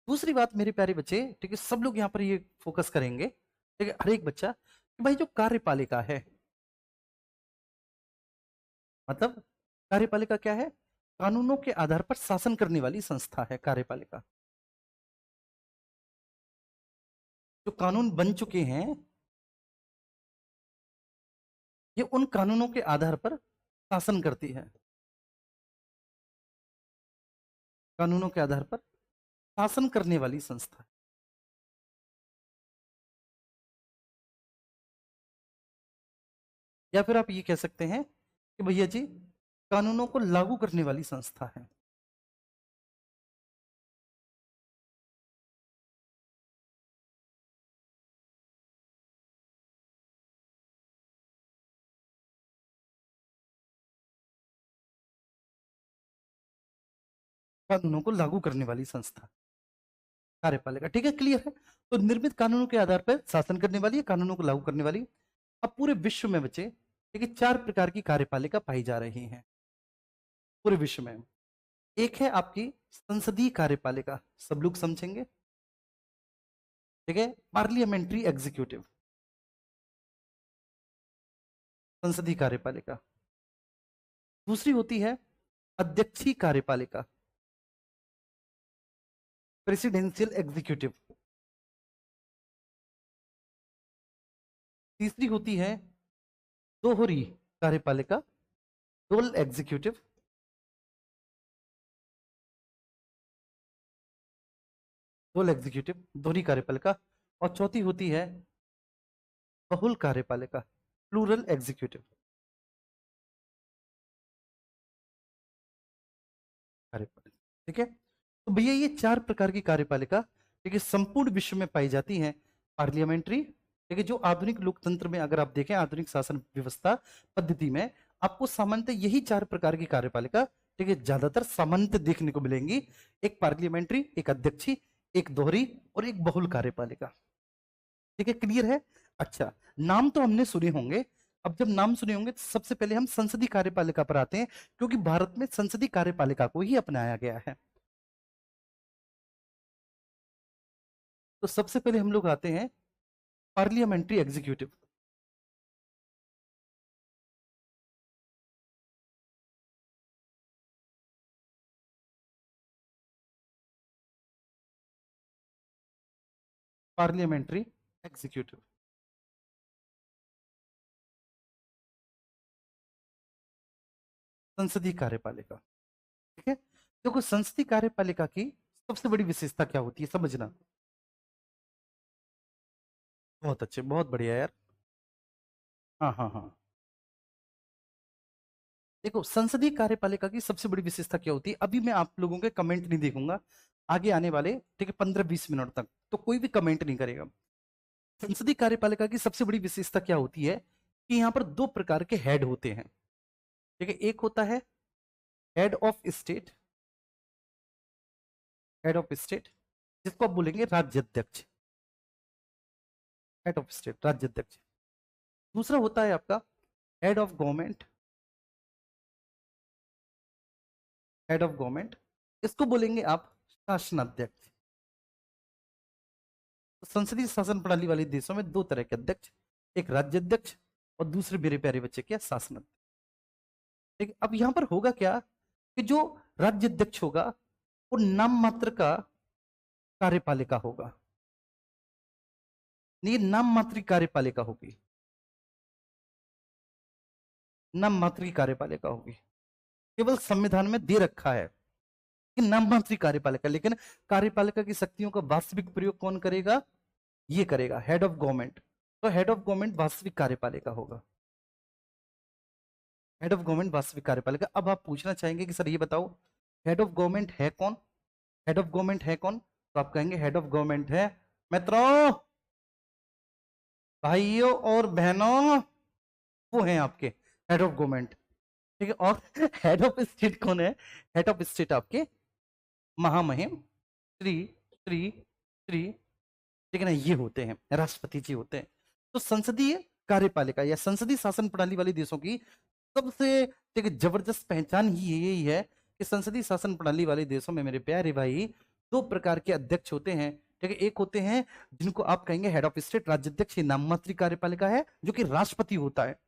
दूसरी बात मेरे प्यारे बच्चे, ठीक है, सब लोग यहाँ पर ये फोकस करेंगे, ठीक है, हर एक बच्चा, कि भाई जो कार्यपालिका है, मतलब कार्यपालिका क्या है? कानूनों के आधार पर शासन करने वाली संस्था है कार्यपालिका। जो कानून बन चुके हैं, ये उन कानूनों के आधार पर शासन करती है, कानूनों के आधार पर शासन करने वाली संस्था। या फिर आप ये कह सकते हैं कि भैया जी कानूनों को लागू करने वाली संस्था है। कानूनों को लागू करने वाली संस्था, कार्यपालिका, ठीक है, क्लियर है। तो निर्मित कानूनों के आधार पर शासन करने वाली है, कानूनों को लागू करने वाली। अब पूरे विश्व में बचे, ठीक है, 4 प्रकार की कार्यपालिका पाई जा रही है पूरे विश्व में। एक है आपकी संसदीय कार्यपालिका, सब लोग समझेंगे, ठीक है, पार्लियामेंट्री एग्जीक्यूटिव, संसदीय कार्यपालिका। दूसरी होती है अध्यक्षीय कार्यपालिका, प्रेसिडेंशियल एग्जीक्यूटिव। तीसरी होती है दोहरी कार्यपालिका, डुअल एग्जीक्यूटिव। डुअल एग्जीक्यूटिव, दोहरी कार्यपालिका। और चौथी होती है बहुल कार्यपालिका, प्लूरल एग्जीक्यूटिव कार्यपालिका, ठीक है। तो भैया ये 4 प्रकार की कार्यपालिका, ठीक है, संपूर्ण विश्व में पाई जाती हैं। पार्लियामेंट्री, ठीक है, जो आधुनिक लोकतंत्र में अगर आप देखें, आधुनिक शासन व्यवस्था पद्धति में आपको सामान्यतः यही 4 प्रकार की कार्यपालिका, ठीक है, ज्यादातर सामान्यतः देखने को मिलेंगी। एक पार्लियामेंट्री, एक अध्यक्षीय, एक दोहरी और एक बहुल कार्यपालिका, ठीक है, क्लियर है। अच्छा, नाम तो हमने सुने होंगे। अब जब नाम सुने होंगे तो सबसे पहले हम संसदीय कार्यपालिका पर आते हैं, क्योंकि भारत में संसदीय कार्यपालिका को ही अपनाया गया है। तो सबसे पहले हम लोग आते हैं पार्लियामेंट्री एग्जीक्यूटिव। पार्लियामेंट्री एग्जीक्यूटिव, संसदीय कार्यपालिका, ठीक है। देखो संसदीय कार्यपालिका की सबसे बड़ी विशेषता क्या होती है, समझना। बहुत अच्छे, बहुत बढ़िया यार। हाँ हाँ हाँ, देखो संसदीय कार्यपालिका की सबसे बड़ी विशेषता क्या होती है, अभी मैं आप लोगों के कमेंट नहीं देखूंगा आगे आने वाले, ठीक है, 15-20 मिनट तक तो कोई भी कमेंट नहीं करेगा। संसदीय कार्यपालिका की सबसे बड़ी विशेषता क्या होती है कि यहाँ पर 2 प्रकार के हेड होते हैं, ठीक है। एक होता है head of state, head of state जिसको आप बोलेंगे राज्याध्यक्ष, हेड ऑफ स्टेट राज्याध्यक्ष। दूसरा होता है आपका head of government, head of government, इसको बोलेंगे आप शासनाध्यक्ष। तो संसदीय शासन प्रणाली वाले देशों में 2 तरह के अध्यक्ष, एक राज्याध्यक्ष और दूसरे मेरे प्यारे बच्चे क्या, शासनाध्यक्ष। ठीक है, अब यहां पर होगा क्या कि जो राज्याध्यक्ष होगा वो नाम मात्र का कार्यपालिका होगा, ये नाम मात्र की कार्यपालिका होगी, नाम मात्र की कार्यपालिका होगी। केवल संविधान में दे रखा है कि नाम मात्र की कार्यपालिका, लेकिन कार्यपालिका की शक्तियों का वास्तविक प्रयोग कौन करेगा, ये करेगा हेड ऑफ गवर्नमेंट। तो हेड ऑफ गवर्नमेंट वास्तविक कार्यपालिका होगा, हेड ऑफ गवर्नमेंट वास्तविक कार्यपालिका। अब आप पूछना चाहेंगे कि सर ये बताओ हेड ऑफ गवर्नमेंट है कौन, हेड ऑफ गवर्नमेंट है कौन, तो आप कहेंगे हेड ऑफ गवर्नमेंट है मित्रों, भाइयों और बहनों, वो हैं आपके हेड ऑफ गवर्नमेंट, ठीक है। और हेड ऑफ स्टेट कौन है, हेड ऑफ स्टेट आपके महामहिम श्री श्री श्री, ठीक है ना, ये होते हैं राष्ट्रपति जी होते हैं। तो संसदीय कार्यपालिका या संसदीय शासन प्रणाली वाले देशों की सबसे, ठीक है, जबरदस्त पहचान ही यही है कि संसदीय शासन प्रणाली वाले देशों में मेरे प्यारे भाई 2 प्रकार के अध्यक्ष होते हैं, ठीक है। एक होते हैं जिनको आप कहेंगे हेड ऑफ स्टेट राज्याध्यक्ष, ये नाम मात्र कार्यपालिका है, जो कि राष्ट्रपति होता है।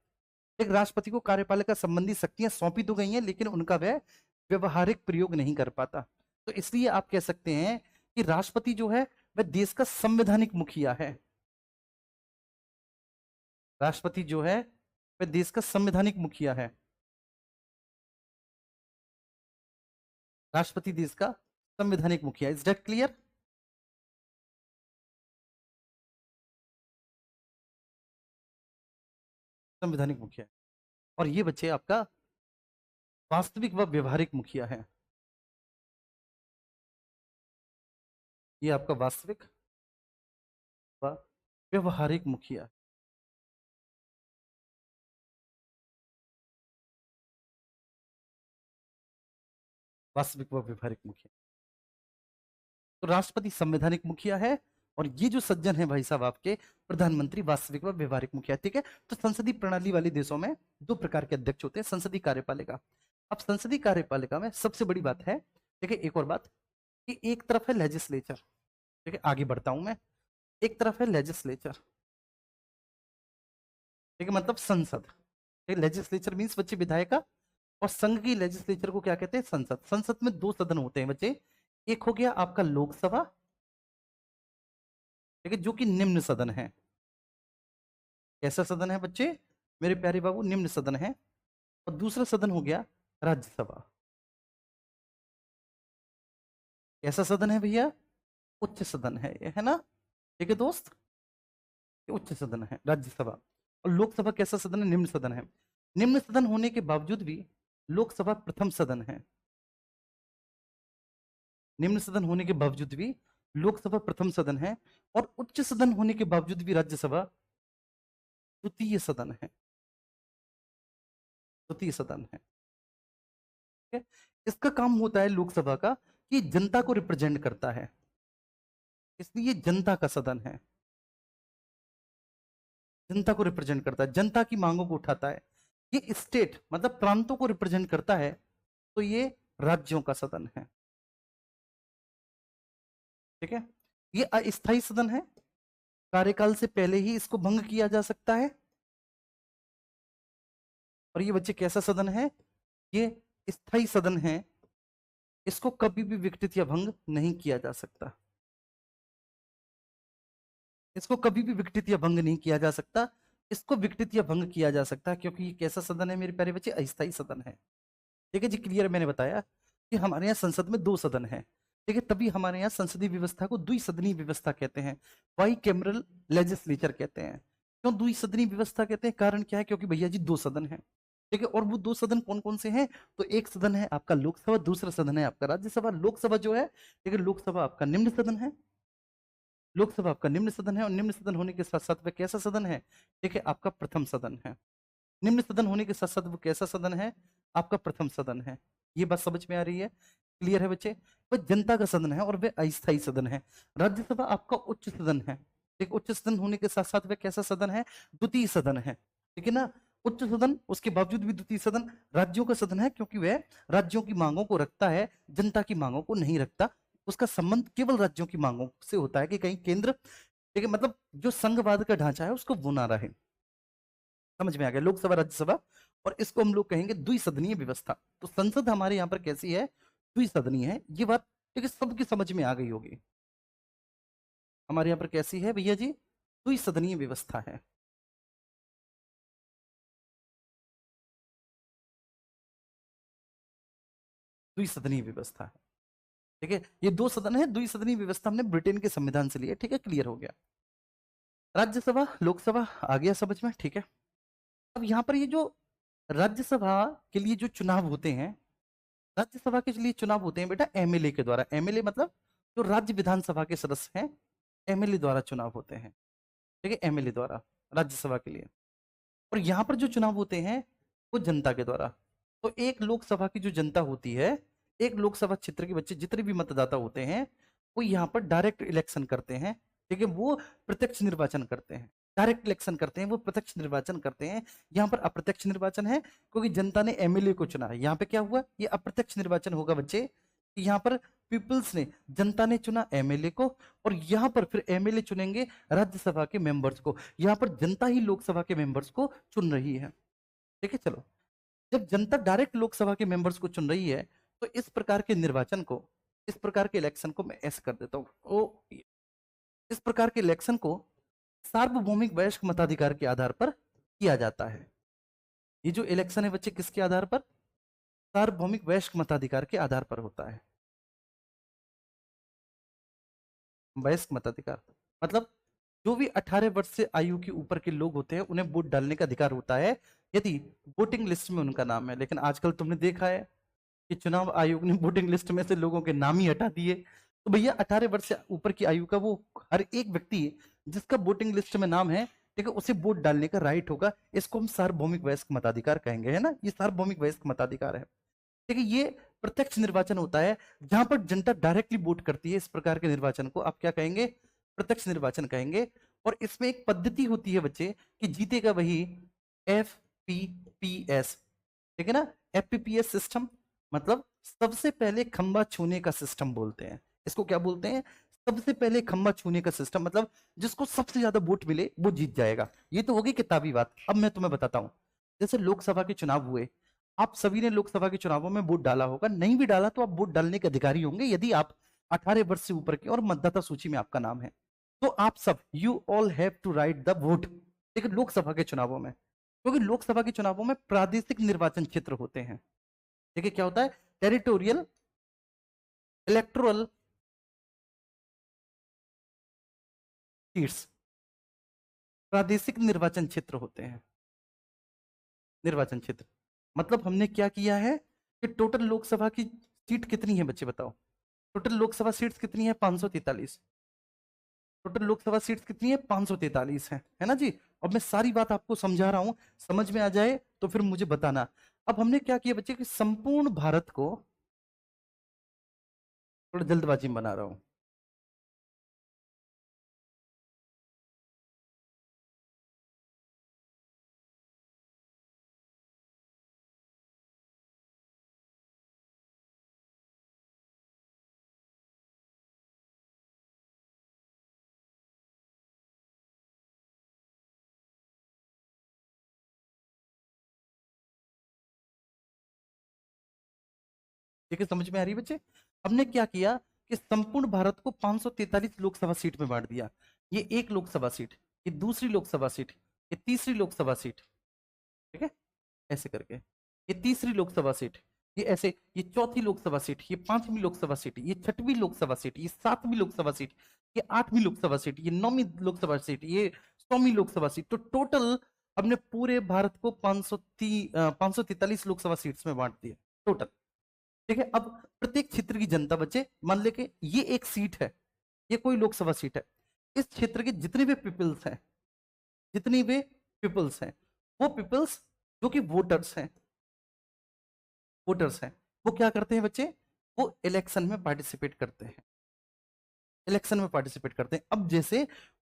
एक राष्ट्रपति को कार्यपालिका संबंधी शक्तियां सौंपी तो गई हैं, लेकिन उनका वह व्यवहारिक प्रयोग नहीं कर पाता। तो इसलिए आप कह सकते हैं कि राष्ट्रपति जो है वह देश का संवैधानिक मुखिया है, राष्ट्रपति जो है वह देश का संवैधानिक मुखिया है, राष्ट्रपति देश का संवैधानिक मुखिया। Is that clear. संवैधानिक मुखिया है। और ये बच्चे आपका वास्तविक व व्यवहारिक मुखिया है। ये आपका वास्तविक व व्यवहारिक मुखिया। वास्तविक व व्यवहारिक मुखिया। तो राष्ट्रपति संवैधानिक मुखिया है, और ये जो सज्जन है भाई साहब आपके प्रधानमंत्री वास्तविक व व्यवहारिक मुखिया। ठीक है, तो संसदीय प्रणाली वाले देशों में दो प्रकार के अध्यक्ष होते हैं, संसदीय कार्यपालिका। अब संसदीय कार्यपालिका में सबसे बड़ी बात है, ठीक है, एक और बात, कि एक तरफ है लेजिस्लेचर, ठीक है, आगे बढ़ता हूं मैं, एक तरफ है लेजिस्लेचर, ठीक है, मतलब संसद। लेजिस्लेचर मीन्स बच्चे विधायिका, और संघ की लेजिस्लेचर को क्या कहते हैं, संसद। संसद में दो सदन होते हैं बच्चे, एक हो गया आपका लोकसभा, ठीक है, जो कि निम्न सदन है। कैसा सदन है बच्चे, मेरे प्यारे बाबू, निम्न सदन है। और दूसरा सदन हो गया राज्यसभा। कैसा सदन है भैया, उच्च सदन है ये, है ना। ठीक है दोस्त, ये उच्च सदन है राज्यसभा। और लोकसभा कैसा सदन है, निम्न सदन है। निम्न सदन होने के बावजूद भी लोकसभा प्रथम सदन है। निम्न सदन होने के बावजूद भी लोकसभा प्रथम सदन है, और उच्च सदन होने के बावजूद भी राज्यसभा द्वितीय सदन है। द्वितीय सदन है, ठीक है। इसका काम होता है लोकसभा का कि जनता को रिप्रेजेंट करता है, इसलिए जनता का सदन है। जनता को रिप्रेजेंट करता है, जनता की मांगों को उठाता है। ये स्टेट मतलब प्रांतों को रिप्रेजेंट करता है, तो ये राज्यों का सदन है, ठीक है। ये अस्थायी सदन है, कार्यकाल से पहले ही इसको भंग किया जा सकता है। और ये बच्चे कैसा सदन है, ये स्थायी सदन है, इसको कभी भी विघटित या भंग नहीं किया जा सकता। इसको कभी भी विघटित या भंग नहीं किया जा सकता। इसको विघटित या भंग किया जा सकता है क्योंकि ये कैसा सदन है मेरे प्यारे बच्चे, अस्थायी सदन है। ठीक है जी, क्लियर। मैंने बताया कि हमारे यहाँ संसद में दो सदन है, ठीक है, तभी हमारे यहाँ संसदीय व्यवस्था को द्विसदनीय व्यवस्था कहते हैं, बाई कैमरल लेजिस्लेचर कहते हैं। क्यों द्विसदनीय व्यवस्था कहते हैं, कारण क्या है, क्योंकि भैया जी दो सदन है, ठीक है। और वो दो सदन कौन कौन से हैं, तो एक सदन है आपका लोकसभा, दूसरा सदन है आपका राज्यसभा। लोकसभा जो है, ठीक है, लोकसभा आपका निम्न सदन है। लोकसभा आपका निम्न सदन है, और निम्न सदन होने के साथ साथ वह कैसा सदन है, ठीक है, आपका प्रथम सदन है। निम्न सदन होने के साथ साथ वो कैसा सदन है, आपका प्रथम सदन है। ये बात समझ में आ रही है, क्लियर है बच्चे। वह जनता का सदन है और वह अस्थायी सदन है। राज्यसभा आपका उच्च सदन है, ठीक, उच्च सदन होने के साथ साथ वह कैसा सदन है, द्वितीय सदन है, ठीक है ना। उच्च सदन उसके बावजूद भी द्वितीय सदन, राज्यों का सदन है, क्योंकि वह राज्यों की मांगों को रखता है, जनता की मांगों को नहीं रखता। उसका संबंध केवल राज्यों की मांगों से होता है कि कहीं केंद्र, ठीक है, मतलब जो संघवाद का ढांचा है उसको वो ना रहे। समझ में आ गया, लोकसभा राज्यसभा। और इसको हम लोग कहेंगे द्विसदनीय व्यवस्था। तो संसद हमारे यहाँ पर कैसी है, द्विसदनीय है, ये बात ठीक है सबकी समझ में आ गई होगी। हमारे यहाँ पर कैसी है भैया जी, द्विसदनीय व्यवस्था है। द्विसदनीय व्यवस्था है, ठीक है। ये दो सदन है, द्विसदनीय व्यवस्था हमने ब्रिटेन के संविधान से लिया, ठीक है, क्लियर हो गया। राज्यसभा लोकसभा आ गया समझ में, ठीक है। अब यहाँ पर ये जो राज्यसभा के लिए जो चुनाव होते हैं, राज्यसभा के लिए चुनाव होते हैं बेटा एमएलए के द्वारा। एमएलए मतलब जो राज्य विधानसभा के सदस्य हैं, एमएलए द्वारा चुनाव होते हैं, ठीक है, एमएलए द्वारा राज्यसभा के लिए। और यहाँ पर जो चुनाव होते हैं वो जनता के द्वारा। तो एक लोकसभा की जो जनता होती है, एक लोकसभा क्षेत्र के बच्चे जितने भी मतदाता होते हैं, वो यहाँ पर डायरेक्ट इलेक्शन करते हैं, ठीक है, वो प्रत्यक्ष निर्वाचन करते हैं। डायरेक्ट इलेक्शन करते हैं, वो प्रत्यक्ष निर्वाचन करते हैं। यहाँ पर अप्रत्यक्ष निर्वाचन है क्योंकि जनता ने एमएलए को चुना है। यहाँ पे क्या हुआ, ये अप्रत्यक्ष निर्वाचन होगा बच्चे, कि यहाँ पर पीपल्स ने, जनता ने चुना एमएलए को, और यहाँ पर फिर एमएलए चुनेंगे राज्यसभा के मेंबर्स को। यहाँ पर जनता ही लोकसभा के मेंबर्स को चुन रही है, ठीक है। चलो, जब जनता डायरेक्ट लोकसभा के मेंबर्स को चुन रही है, तो इस प्रकार के निर्वाचन को, इस प्रकार के इलेक्शन को मैं ऐसे कर देता हूँ, इस प्रकार के इलेक्शन को सार्वभौमिक वयस्क मताधिकार के आधार पर किया जाता है। ये जो इलेक्शन है बच्चे किसके आधार पर, सार्वभौमिक वयस्क मताधिकार के आधार पर होता है। वयस्क मताधिकार मतलब जो भी 18 वर्ष से आयु के ऊपर के लोग होते हैं उन्हें वोट डालने का अधिकार होता है यदि वोटिंग लिस्ट में उनका नाम है। लेकिन आजकल तुमने देखा है कि चुनाव आयोग ने वोटिंग लिस्ट में से लोगों के नाम ही हटा दिए। तो भैया 18 वर्ष से ऊपर की आयु का वो हर एक व्यक्ति जिसका वोटिंग लिस्ट में नाम है, ठीक है, उसे वोट डालने का राइट होगा। इसको हम सार्वभौमिक वयस्क मताधिकार कहेंगे, है ना, ये सार्वभौमिक वयस्क मताधिकार है। देखिए ये प्रत्यक्ष निर्वाचन होता है जहां पर जनता डायरेक्टली वोट करती है। इस प्रकार के निर्वाचन को आप क्या कहेंगे? प्रत्यक्ष निर्वाचन कहेंगे। और इसमें एक पद्धति होती है बच्चे कि जीतेगा वही FPPS, ठीक है ना। FPPS सिस्टम मतलब सबसे पहले खंबा छूने का सिस्टम बोलते हैं इसको। क्या बोलते हैं? सबसे पहले खंबा छूने का सिस्टम। मतलब जिसको सबसे ज्यादा वोट मिले वो जीत जाएगा। ये तो होगी किताबी बात। अब मैं तुम्हें बताता हूं, जैसे लोकसभा के चुनाव हुए, आप सभी ने लोकसभा के चुनावों में वोट डाला होगा, नहीं भी डाला तो आप वोट डालने के अधिकारी होंगे यदि आप 18 वर्ष से ऊपर के और मतदाता सूची में आपका नाम है। तो आप सब you all have to write the vote. लेकिन लोकसभा के चुनावों में, क्योंकि लोकसभा के चुनावों में प्रादेशिक निर्वाचन क्षेत्र होते हैं। देखिए क्या होता है? टेरिटोरियल इलेक्टोरल सीट्स, प्रादेशिक निर्वाचन क्षेत्र होते हैं। निर्वाचन क्षेत्र मतलब हमने क्या किया है कि टोटल लोकसभा की सीट कितनी है बच्चे बताओ? टोटल लोकसभा सीट्स कितनी है? 543। टोटल लोकसभा सीट्स कितनी है? 543 है ना जी। अब मैं सारी बात आपको समझा रहा हूं, समझ में आ जाए तो फिर मुझे बताना। अब हमने क्या किया बच्चे कि संपूर्ण भारत को, थोड़ा जल्दबाजी में बना रहा हूं, देखिए समझ में आ रही है बच्चे? हमने क्या किया कि संपूर्ण भारत को 543 लोकसभा सीट में बांट दिया। ये एक लोकसभा सीट, ये दूसरी लोकसभा सीट, ये तीसरी लोकसभा सीट, ठीक है, ऐसे करके ये तीसरी लोकसभा सीट, ये ऐसे, ये चौथी लोकसभा सीट, ये पांचवी लोकसभा सीट, ये छठवीं लोकसभा सीट, ये सातवीं लोकसभा सीट, ये आठवीं लोकसभा सीट, ये नौवीं लोकसभा सीट, ये 100वीं लोकसभा सीट। तो टोटल हमने पूरे भारत को 543 लोकसभा सीट्स में बांट दिया टोटल। ठीक है, अब प्रत्येक क्षेत्र की जनता बच्चे मान ले कि ये एक सीट है, ये कोई लोकसभा सीट है, इस क्षेत्र के जितने भी पीपल्स हैं, जितनी भी पीपल्स हैं, वो पीपल्स जो कि वोटर्स हैं, वोटर्स हैं, वो क्या करते हैं बच्चे? वो इलेक्शन में पार्टिसिपेट करते हैं, इलेक्शन में पार्टिसिपेट करते हैं। अब जैसे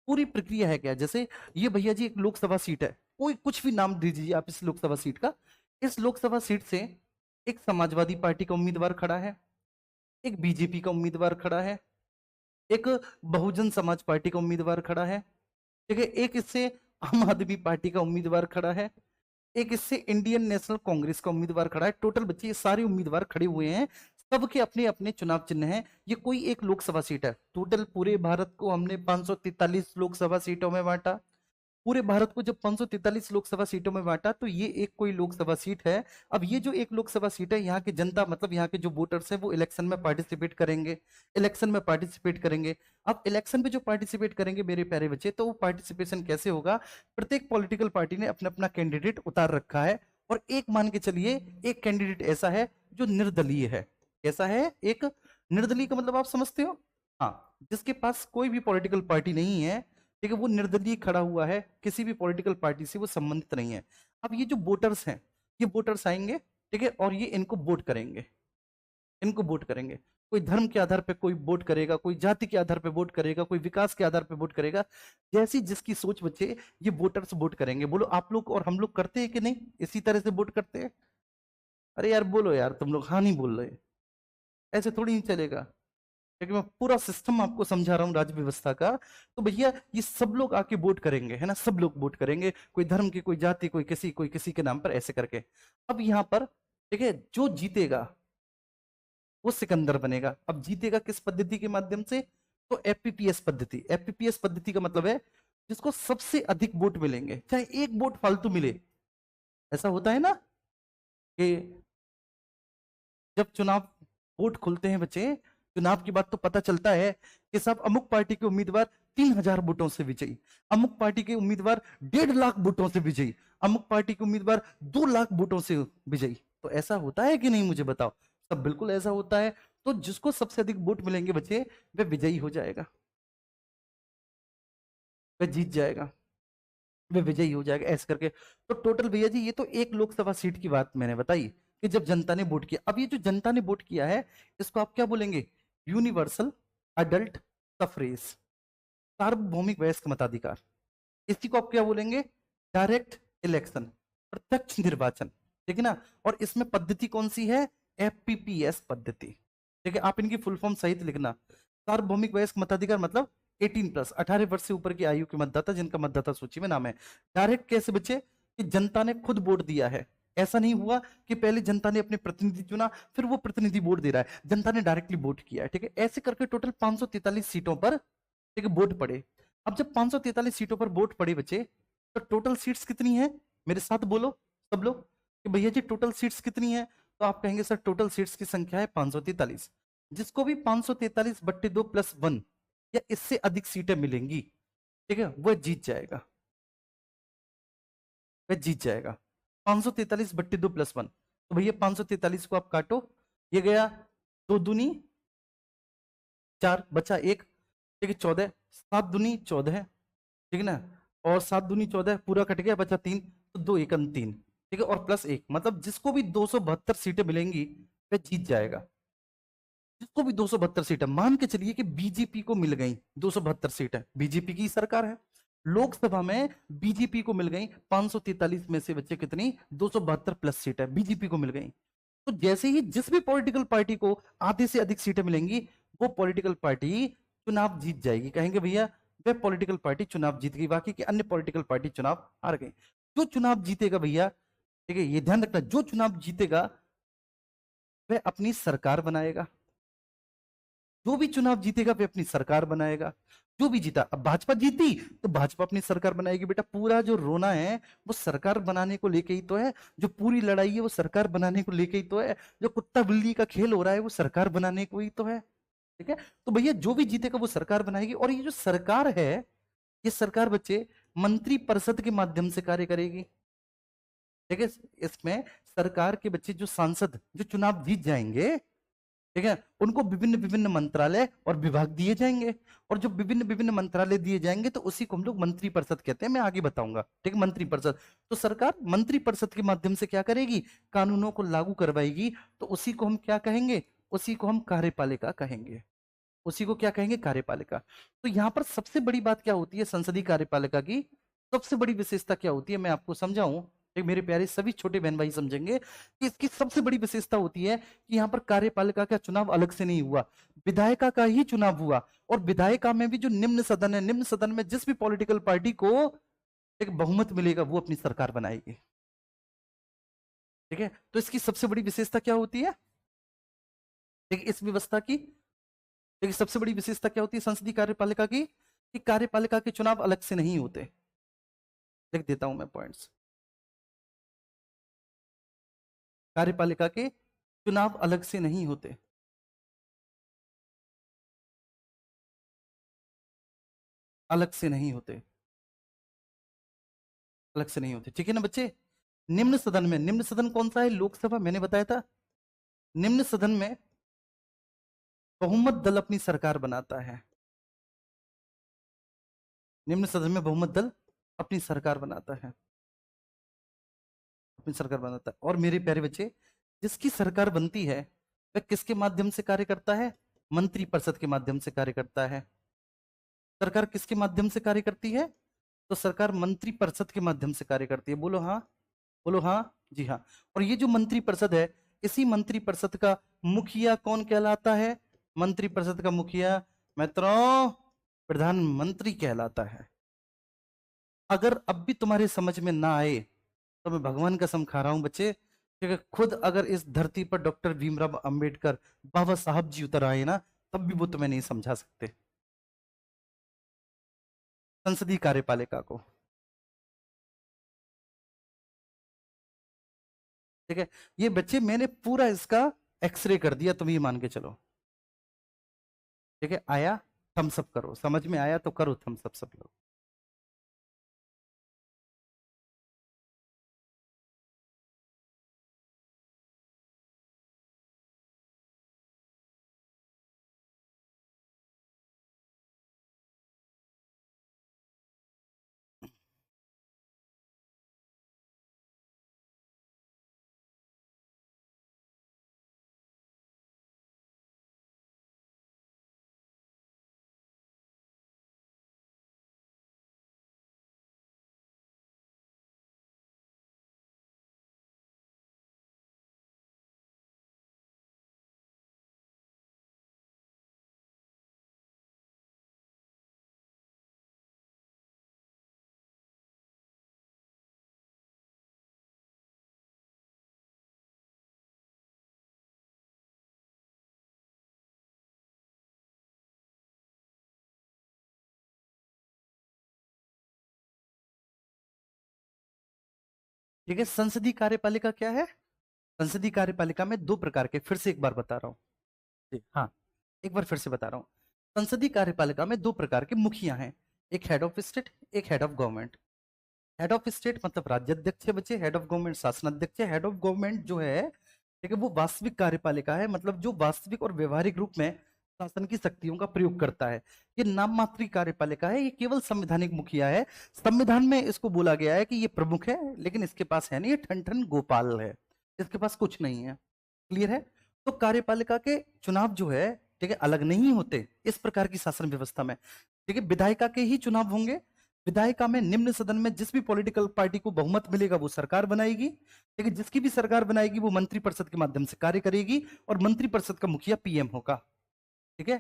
पूरी प्रक्रिया है क्या, जैसे ये भैया जी एक लोकसभा सीट है, कोई कुछ भी नाम दीजिए आप इस लोकसभा सीट का। इस लोकसभा सीट से एक समाजवादी पार्टी का उम्मीदवार खड़ा है, एक बीजेपी का उम्मीदवार खड़ा है, एक बहुजन समाज पार्टी का उम्मीदवार खड़ा है, ठीक है, एक इससे आम आदमी पार्टी का उम्मीदवार खड़ा है, एक इससे इंडियन नेशनल कांग्रेस का उम्मीदवार खड़ा है। टोटल बच्चे ये सारे उम्मीदवार खड़े हुए हैं, सबके अपने अपने चुनाव चिन्ह हैं। ये कोई एक लोकसभा सीट है। टोटल पूरे भारत को हमने 543 लोकसभा सीटों में बांटा। पूरे भारत को जब 543 लोकसभा सीटों में बांटा तो ये एक कोई लोकसभा सीट है। अब ये जो एक लोकसभा सीट है, यहाँ की जनता मतलब यहाँ के जो वोटर्स हैं वो इलेक्शन में पार्टिसिपेट करेंगे, इलेक्शन में पार्टिसिपेट करेंगे। अब इलेक्शन में जो पार्टिसिपेट करेंगे मेरे प्यारे बच्चे, तो वो पार्टिसिपेशन कैसे होगा? प्रत्येक पॉलिटिकल पार्टी ने अपना अपना कैंडिडेट उतार रखा है, और एक मान के चलिए एक कैंडिडेट ऐसा है जो निर्दलीय है। ऐसा है एक निर्दलीय का मतलब आप समझते हो? हाँ, जिसके पास कोई भी पॉलिटिकल पार्टी नहीं है, ठीक है, वो निर्दलीय खड़ा हुआ है, किसी भी पॉलिटिकल पार्टी से वो संबंधित नहीं है। अब ये जो वोटर्स हैं, ये वोटर्स आएंगे, ठीक है, और ये इनको वोट करेंगे, इनको वोट करेंगे। कोई धर्म के आधार पे कोई वोट करेगा, कोई जाति के आधार पे वोट करेगा, कोई विकास के आधार पे वोट करेगा। जैसी जिसकी सोच बच्चे, ये वोटर्स वोट करेंगे। बोलो आप लोग और हम लोग करते हैं कि नहीं इसी तरह से वोट करते हैं? अरे यार बोलो यार, तुम लोग हाँ नहीं बोल रहे, ऐसे थोड़ी नहीं चलेगा। क्योंकि मैं पूरा सिस्टम आपको समझा रहा हूँ राज्य व्यवस्था का। तो भैया ये सब लोग आके वोट करेंगे, है ना, सब लोग वोट करेंगे, कोई धर्म की, कोई जाति, कोई किसी के नाम पर, ऐसे करके। अब यहाँ पर ठीक है, जो जीतेगा वो सिकंदर बनेगा। अब जीतेगा किस पद्धति के माध्यम से? तो एफपीपीएस पद्धति। एफपीपीएस पद्धति का मतलब है जिसको सबसे अधिक वोट मिलेंगे, चाहे एक वोट फालतू मिले। ऐसा होता है ना कि जब चुनाव वोट खुलते हैं बच्चे, चुनाव के बाद तो पता चलता है कि साहब अमुक पार्टी के उम्मीदवार 3,000 वोटों से विजयी, अमुक पार्टी के उम्मीदवार 1.5 लाख वोटों से विजयी, अमुक पार्टी के उम्मीदवार 2 लाख वोटों से विजयी। तो ऐसा होता है कि नहीं, मुझे बताओ। सब बिल्कुल ऐसा होता है। तो जिसको सबसे अधिक वोट मिलेंगे बच्चे, वह विजयी हो जाएगा, वह जीत जाएगा, वह विजयी हो जाएगा, ऐसे करके। तो टोटल भैया जी, ये तो एक लोकसभा सीट की बात मैंने बताई कि जब जनता ने वोट किया। अब ये जो जनता ने वोट किया है, इसको आप क्या बोलेंगे? यूनिवर्सल अडल्ट सफरेज, सार्वभौमिक वयस्क मताधिकार। इसी को आप क्या बोलेंगे? डायरेक्ट इलेक्शन, प्रत्यक्ष निर्वाचन। ठीक है ना? और इसमें पद्धति कौन सी है? एफपीपीएस पद्धति। ठीक है, आप इनकी फुल फॉर्म सहित लिखना। सार्वभौमिक वयस्क मताधिकार मतलब 18+, 18 वर्ष से ऊपर की आयु के मतदाता जिनका मतदाता सूची में नाम है। डायरेक्ट कैसे बच्चे? कि जनता ने खुद वोट दिया है। ऐसा नहीं हुआ कि पहले जनता ने अपने प्रतिनिधि चुना, फिर वो प्रतिनिधि वोट दे रहा है। जनता ने डायरेक्टली वोट किया है। ठीक है, ऐसे करके टोटल 543 सीटों पर, ठीक है, वोट पड़े। अब जब 543 सीटों पर वोट पड़े बच्चे, तो टोटल सीट्स कितनी है? मेरे साथ बोलो सब लोग कि भैया जी टोटल सीट्स कितनी है? तो आप कहेंगे सर टोटल सीट्स की संख्या है 543। जिसको भी 543/2+1 या इससे अधिक सीटें मिलेंगी, ठीक है, वह जीत जाएगा, वह जीत जाएगा। 543/2+1, तो भैया 543 को आप काटो, ये गया 2 दूनी 4, बचा 1, ठीक है 14, 7 दूनी 14, ठीक है ना, और 7 दूनी 14, पूरा कट गया, बचा 3, तो 2 एकम 3, ठीक है, और प्लस 1, मतलब जिसको भी 272 सीटें मिलेंगी वह जीत जाएगा। जिसको भी 272 सीटें, मान के चलिए कि बीजेपी को मिल गई 272 सीटें, बीजेपी की सरकार है, लोकसभा में बीजेपी को मिल गई 543 में से बच्चे कितनी? 272 प्लस सीटें बीजेपी को मिल गई। तो जैसे ही जिस भी पॉलिटिकल पार्टी को आधे से अधिक सीटें मिलेंगी, वो पॉलिटिकल पार्टी चुनाव जीत जाएगी। कहेंगे भैया वह पॉलिटिकल पार्टी चुनाव जीत गई, बाकी की अन्य पॉलिटिकल पार्टी चुनाव हार गई। जो चुनाव जीतेगा भैया, ठीक है, ये ध्यान रखना, जो चुनाव जीतेगा वह अपनी सरकार बनाएगा। जो भी चुनाव जीतेगा वह अपनी सरकार बनाएगा। जो भी जीता, अब भाजपा जीती तो भाजपा अपनी सरकार बनाएगी। बेटा पूरा जो रोना है वो सरकार बनाने को लेके ही तो है, जो पूरी लड़ाई है वो सरकार बनाने को लेके ही तो है, जो कुत्ता बिल्ली का खेल हो रहा है वो सरकार बनाने को ही तो है। ठीक है, तो भैया जो भी जीतेगा वो सरकार बनाएगी। और ये जो सरकार है, ये सरकार बच्चे मंत्री परिषद के माध्यम से कार्य करेगी। ठीक है, इसमें सरकार के बच्चे जो सांसद जो चुनाव जीत जाएंगे, ठीक है, उनको विभिन्न विभिन्न मंत्रालय और विभाग दिए जाएंगे। और जो विभिन्न विभिन्न मंत्रालय दिए जाएंगे तो उसी को हम लोग मंत्री परिषद कहते हैं। मैं आगे बताऊंगा, ठीक है, मंत्री परिषद। तो सरकार मंत्री परिषद के माध्यम से क्या करेगी? कानूनों को लागू करवाएगी। तो उसी को हम क्या कहेंगे? उसी को हम कार्यपालिका कहेंगे। उसी को क्या कहेंगे? कार्यपालिका। तो यहां पर सबसे बड़ी बात क्या होती है संसदीय कार्यपालिका की? सबसे बड़ी विशेषता क्या होती है, मैं आपको समझाऊं, एक मेरे प्यारे सभी छोटे बहन भाई समझेंगे कि इसकी सबसे बड़ी विशेषता होती है कि यहाँ पर कार्यपालिका का चुनाव अलग से नहीं हुआ, विधायिका का ही चुनाव हुआ। और विधायिका में भी जो निम्न सदन है, निम्न सदन में जिस भी पॉलिटिकल पार्टी को एक बहुमत मिलेगा वो अपनी सरकार बनाएगी। ठीक है, तो इसकी सबसे बड़ी विशेषता क्या होती है? ठीक है, इस व्यवस्था की, देखिए सबसे बड़ी विशेषता क्या होती है संसदीय कार्यपालिका की? कि कार्यपालिका के चुनाव अलग से नहीं होते। लिख देता हूं मैं पॉइंट्स। कार्यपालिका के चुनाव अलग से नहीं होते, अलग से नहीं होते, अलग से नहीं होते। ठीक है ना बच्चे? निम्न सदन में, निम्न सदन कौन सा है? लोकसभा, मैंने बताया था। निम्न सदन में बहुमत दल अपनी सरकार बनाता है। निम्न सदन में बहुमत दल अपनी सरकार बनाता है, अपनी सरकार बनाता है। और मेरे प्यारे बच्चे, जिसकी सरकार बनती है वह किसके माध्यम से कार्य करता है? मंत्री परिषद के माध्यम से कार्य करता है। सरकार किसके माध्यम से कार्य करती है? तो सरकार मंत्री परिषद के माध्यम से कार्य करती है। बोलो हाँ, बोलो हाँ, जी हाँ। और ये जो मंत्री परिषद है, इसी मंत्री परिषद का मुखिया कौन कहलाता है? मंत्री परिषद का मुखिया मित्रों प्रधानमंत्री कहलाता है। अगर अब भी तुम्हारे समझ में ना आए तो मैं भगवान कसम खा रहा हूं बच्चे, क्योंकि खुद अगर इस धरती पर डॉक्टर भीमराव अंबेडकर बाबा साहब जी उतर आए ना, तब भी वो तुम्हें नहीं समझा सकते संसदीय कार्यपालिका को। ठीक है, ये बच्चे मैंने पूरा इसका एक्सरे कर दिया, तुम ये मान के चलो। ठीक है, आया थम्स अप करो, समझ में आया तो करो थम्स अप सब लोग। ठीक है, संसदीय कार्यपालिका क्या है? संसदीय कार्यपालिका में दो प्रकार के, फिर से एक बार बता रहा हूँ जी, हाँ, एक बार फिर से बता रहा हूँ। संसदीय कार्यपालिका में दो प्रकार के मुखिया हैं, एक हेड ऑफ स्टेट, एक head of government. Head of state मतलब राज्याध्यक्ष है बच्चे, हेड ऑफ गवर्नमेंट शासनाध्यक्ष है। हेड ऑफ गवर्नमेंट जो है, ठीक है, वो वास्तविक कार्यपालिका है, मतलब जो वास्तविक और व्यवहारिक रूप में शासन की शक्तियों का प्रयोग करता है। ये नाम मात्र कार्यपालिका है, ये केवल संवैधानिक मुखिया है। संविधान में इसको बोला गया है कि ये प्रमुख है, लेकिन इसके पास है नहीं, ये ठन ठन गोपाल है, इसके पास कुछ नहीं है। क्लियर है? तो कार्यपालिका के चुनाव जो है, ठीक है, अलग नहीं होते इस प्रकार की शासन व्यवस्था में। ठीक है, विधायिका के ही चुनाव होंगे। विधायिका में निम्न सदन में जिस भी पॉलिटिकल पार्टी को बहुमत मिलेगा वो सरकार बनाएगी। ठीक है, जिसकी भी सरकार बनाएगी वो मंत्रिपरिषद के माध्यम से कार्य करेगी, और मंत्रिपरिषद का मुखिया पीएम होगा। ठीक है,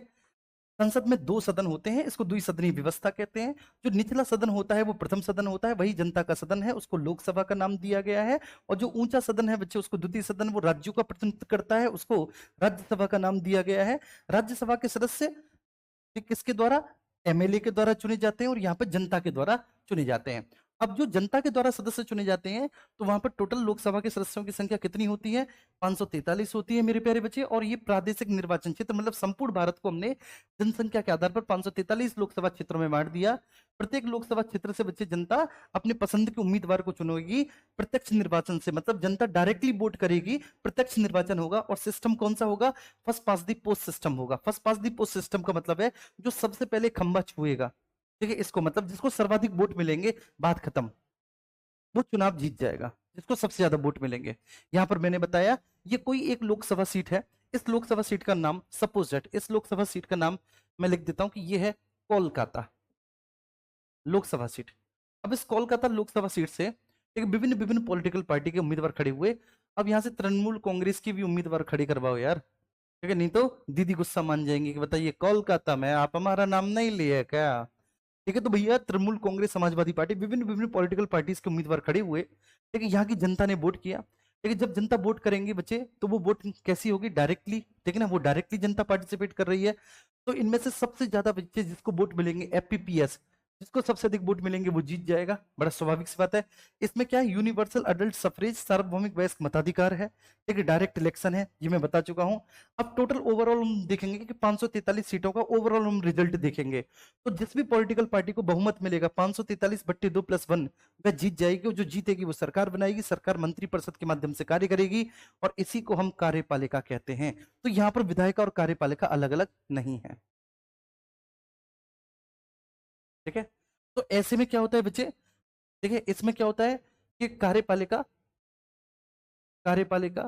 संसद में दो सदन होते हैं, इसको द्विसदनीय व्यवस्था कहते हैं। जो निचला सदन होता है वो प्रथम सदन होता है, वही जनता का सदन है, उसको लोकसभा का नाम दिया गया है। और जो ऊंचा सदन है बच्चे, उसको द्वितीय सदन, वो राज्यों का प्रतिनिधित्व करता है, उसको राज्यसभा का नाम दिया गया है। राज्यसभा के सदस्य किसके द्वारा? एमएलए के द्वारा चुने जाते हैं, और यहाँ पर जनता के द्वारा चुने जाते हैं। अब जो जनता के द्वारा सदस्य चुने जाते हैं, तो वहां पर टोटल लोकसभा के सदस्यों की संख्या कितनी होती है? 543 होती है मेरे प्यारे बच्चे। और ये प्रादेशिक निर्वाचन क्षेत्र, मतलब संपूर्ण भारत को हमने जनसंख्या के आधार पर 543 लोकसभा क्षेत्रों में बांट दिया। प्रत्येक लोकसभा क्षेत्र से बच्चे जनता अपने पसंद के उम्मीदवार को चुनेगी प्रत्यक्ष निर्वाचन से, मतलब जनता डायरेक्टली वोट करेगी, प्रत्यक्ष निर्वाचन होगा। और सिस्टम कौन सा होगा? फर्स्ट पास दी पोस्ट सिस्टम होगा। फर्स्ट पास दी पोस्ट सिस्टम का मतलब है जो सबसे पहले खंबा छुएगा, ठीक है, इसको मतलब जिसको सर्वाधिक वोट मिलेंगे, बात खत्म, वो चुनाव जीत जाएगा, जिसको सबसे ज्यादा वोट मिलेंगे। यहां पर मैंने बताया ये कोई एक लोकसभा सीट है। इस लोकसभा सीट का नाम, सपोज दैट इस लोकसभा सीट का नाम मैं लिख देता हूं कि ये है कोलकाता लोकसभा सीट। अब इस कोलकाता लोकसभा सीट से एक विभिन्न विभिन्न पॉलिटिकल पार्टी के उम्मीदवार खड़े हुए। अब यहां से तृणमूल कांग्रेस के भी उम्मीदवार खड़े करवाओ यार, ठीक है, नहीं तो दीदी गुस्सा मान जाएंगे कि बताइए कोलकाता में आप हमारा नाम नहीं लिए क्या। ठीक है, तो भैया तृणमूल कांग्रेस, समाजवादी पार्टी, विभिन्न विभिन्न पॉलिटिकल पार्टीज के उम्मीदवार खड़े हुए। ठीक है, यहाँ की जनता ने वोट किया। ठीक है, जब जनता वोट करेंगे बच्चे, तो वो वोट कैसी होगी? डायरेक्टली, ठीक है ना, वो डायरेक्टली जनता पार्टिसिपेट कर रही है। तो इनमें से सबसे ज्यादा बच्चे जिसको वोट मिलेंगे, एफपीपीएस, जिसको सबसे अधिक वोट मिलेंगे वो जीत जाएगा। बड़ा स्वाभाविक सी बात है। इसमें क्या है? यूनिवर्सल अडल्ट सफरेज, सार्वभौमिक वयस्क मताधिकार है। एक डायरेक्ट इलेक्शन है, ये मैं बता चुका हूं। अब टोटल ओवरऑल हम देखेंगे कि 543 सीटों का ओवरऑल हम रिजल्ट देखेंगे। तो जिस भी पॉलिटिकल पार्टी को बहुमत मिलेगा, 543/2+1, वह जीत जाएगी। और जो जीतेगी वो सरकार बनाएगी, सरकार मंत्रिपरिषद के माध्यम से कार्य करेगी, और इसी को हम कार्यपालिका कहते हैं। तो यहाँ पर विधायिका और कार्यपालिका अलग अलग नहीं है। ठीक है, तो ऐसे में क्या होता है बच्चे? देखिए, इसमें क्या होता है कि कार्यपालिका कार्यपालिका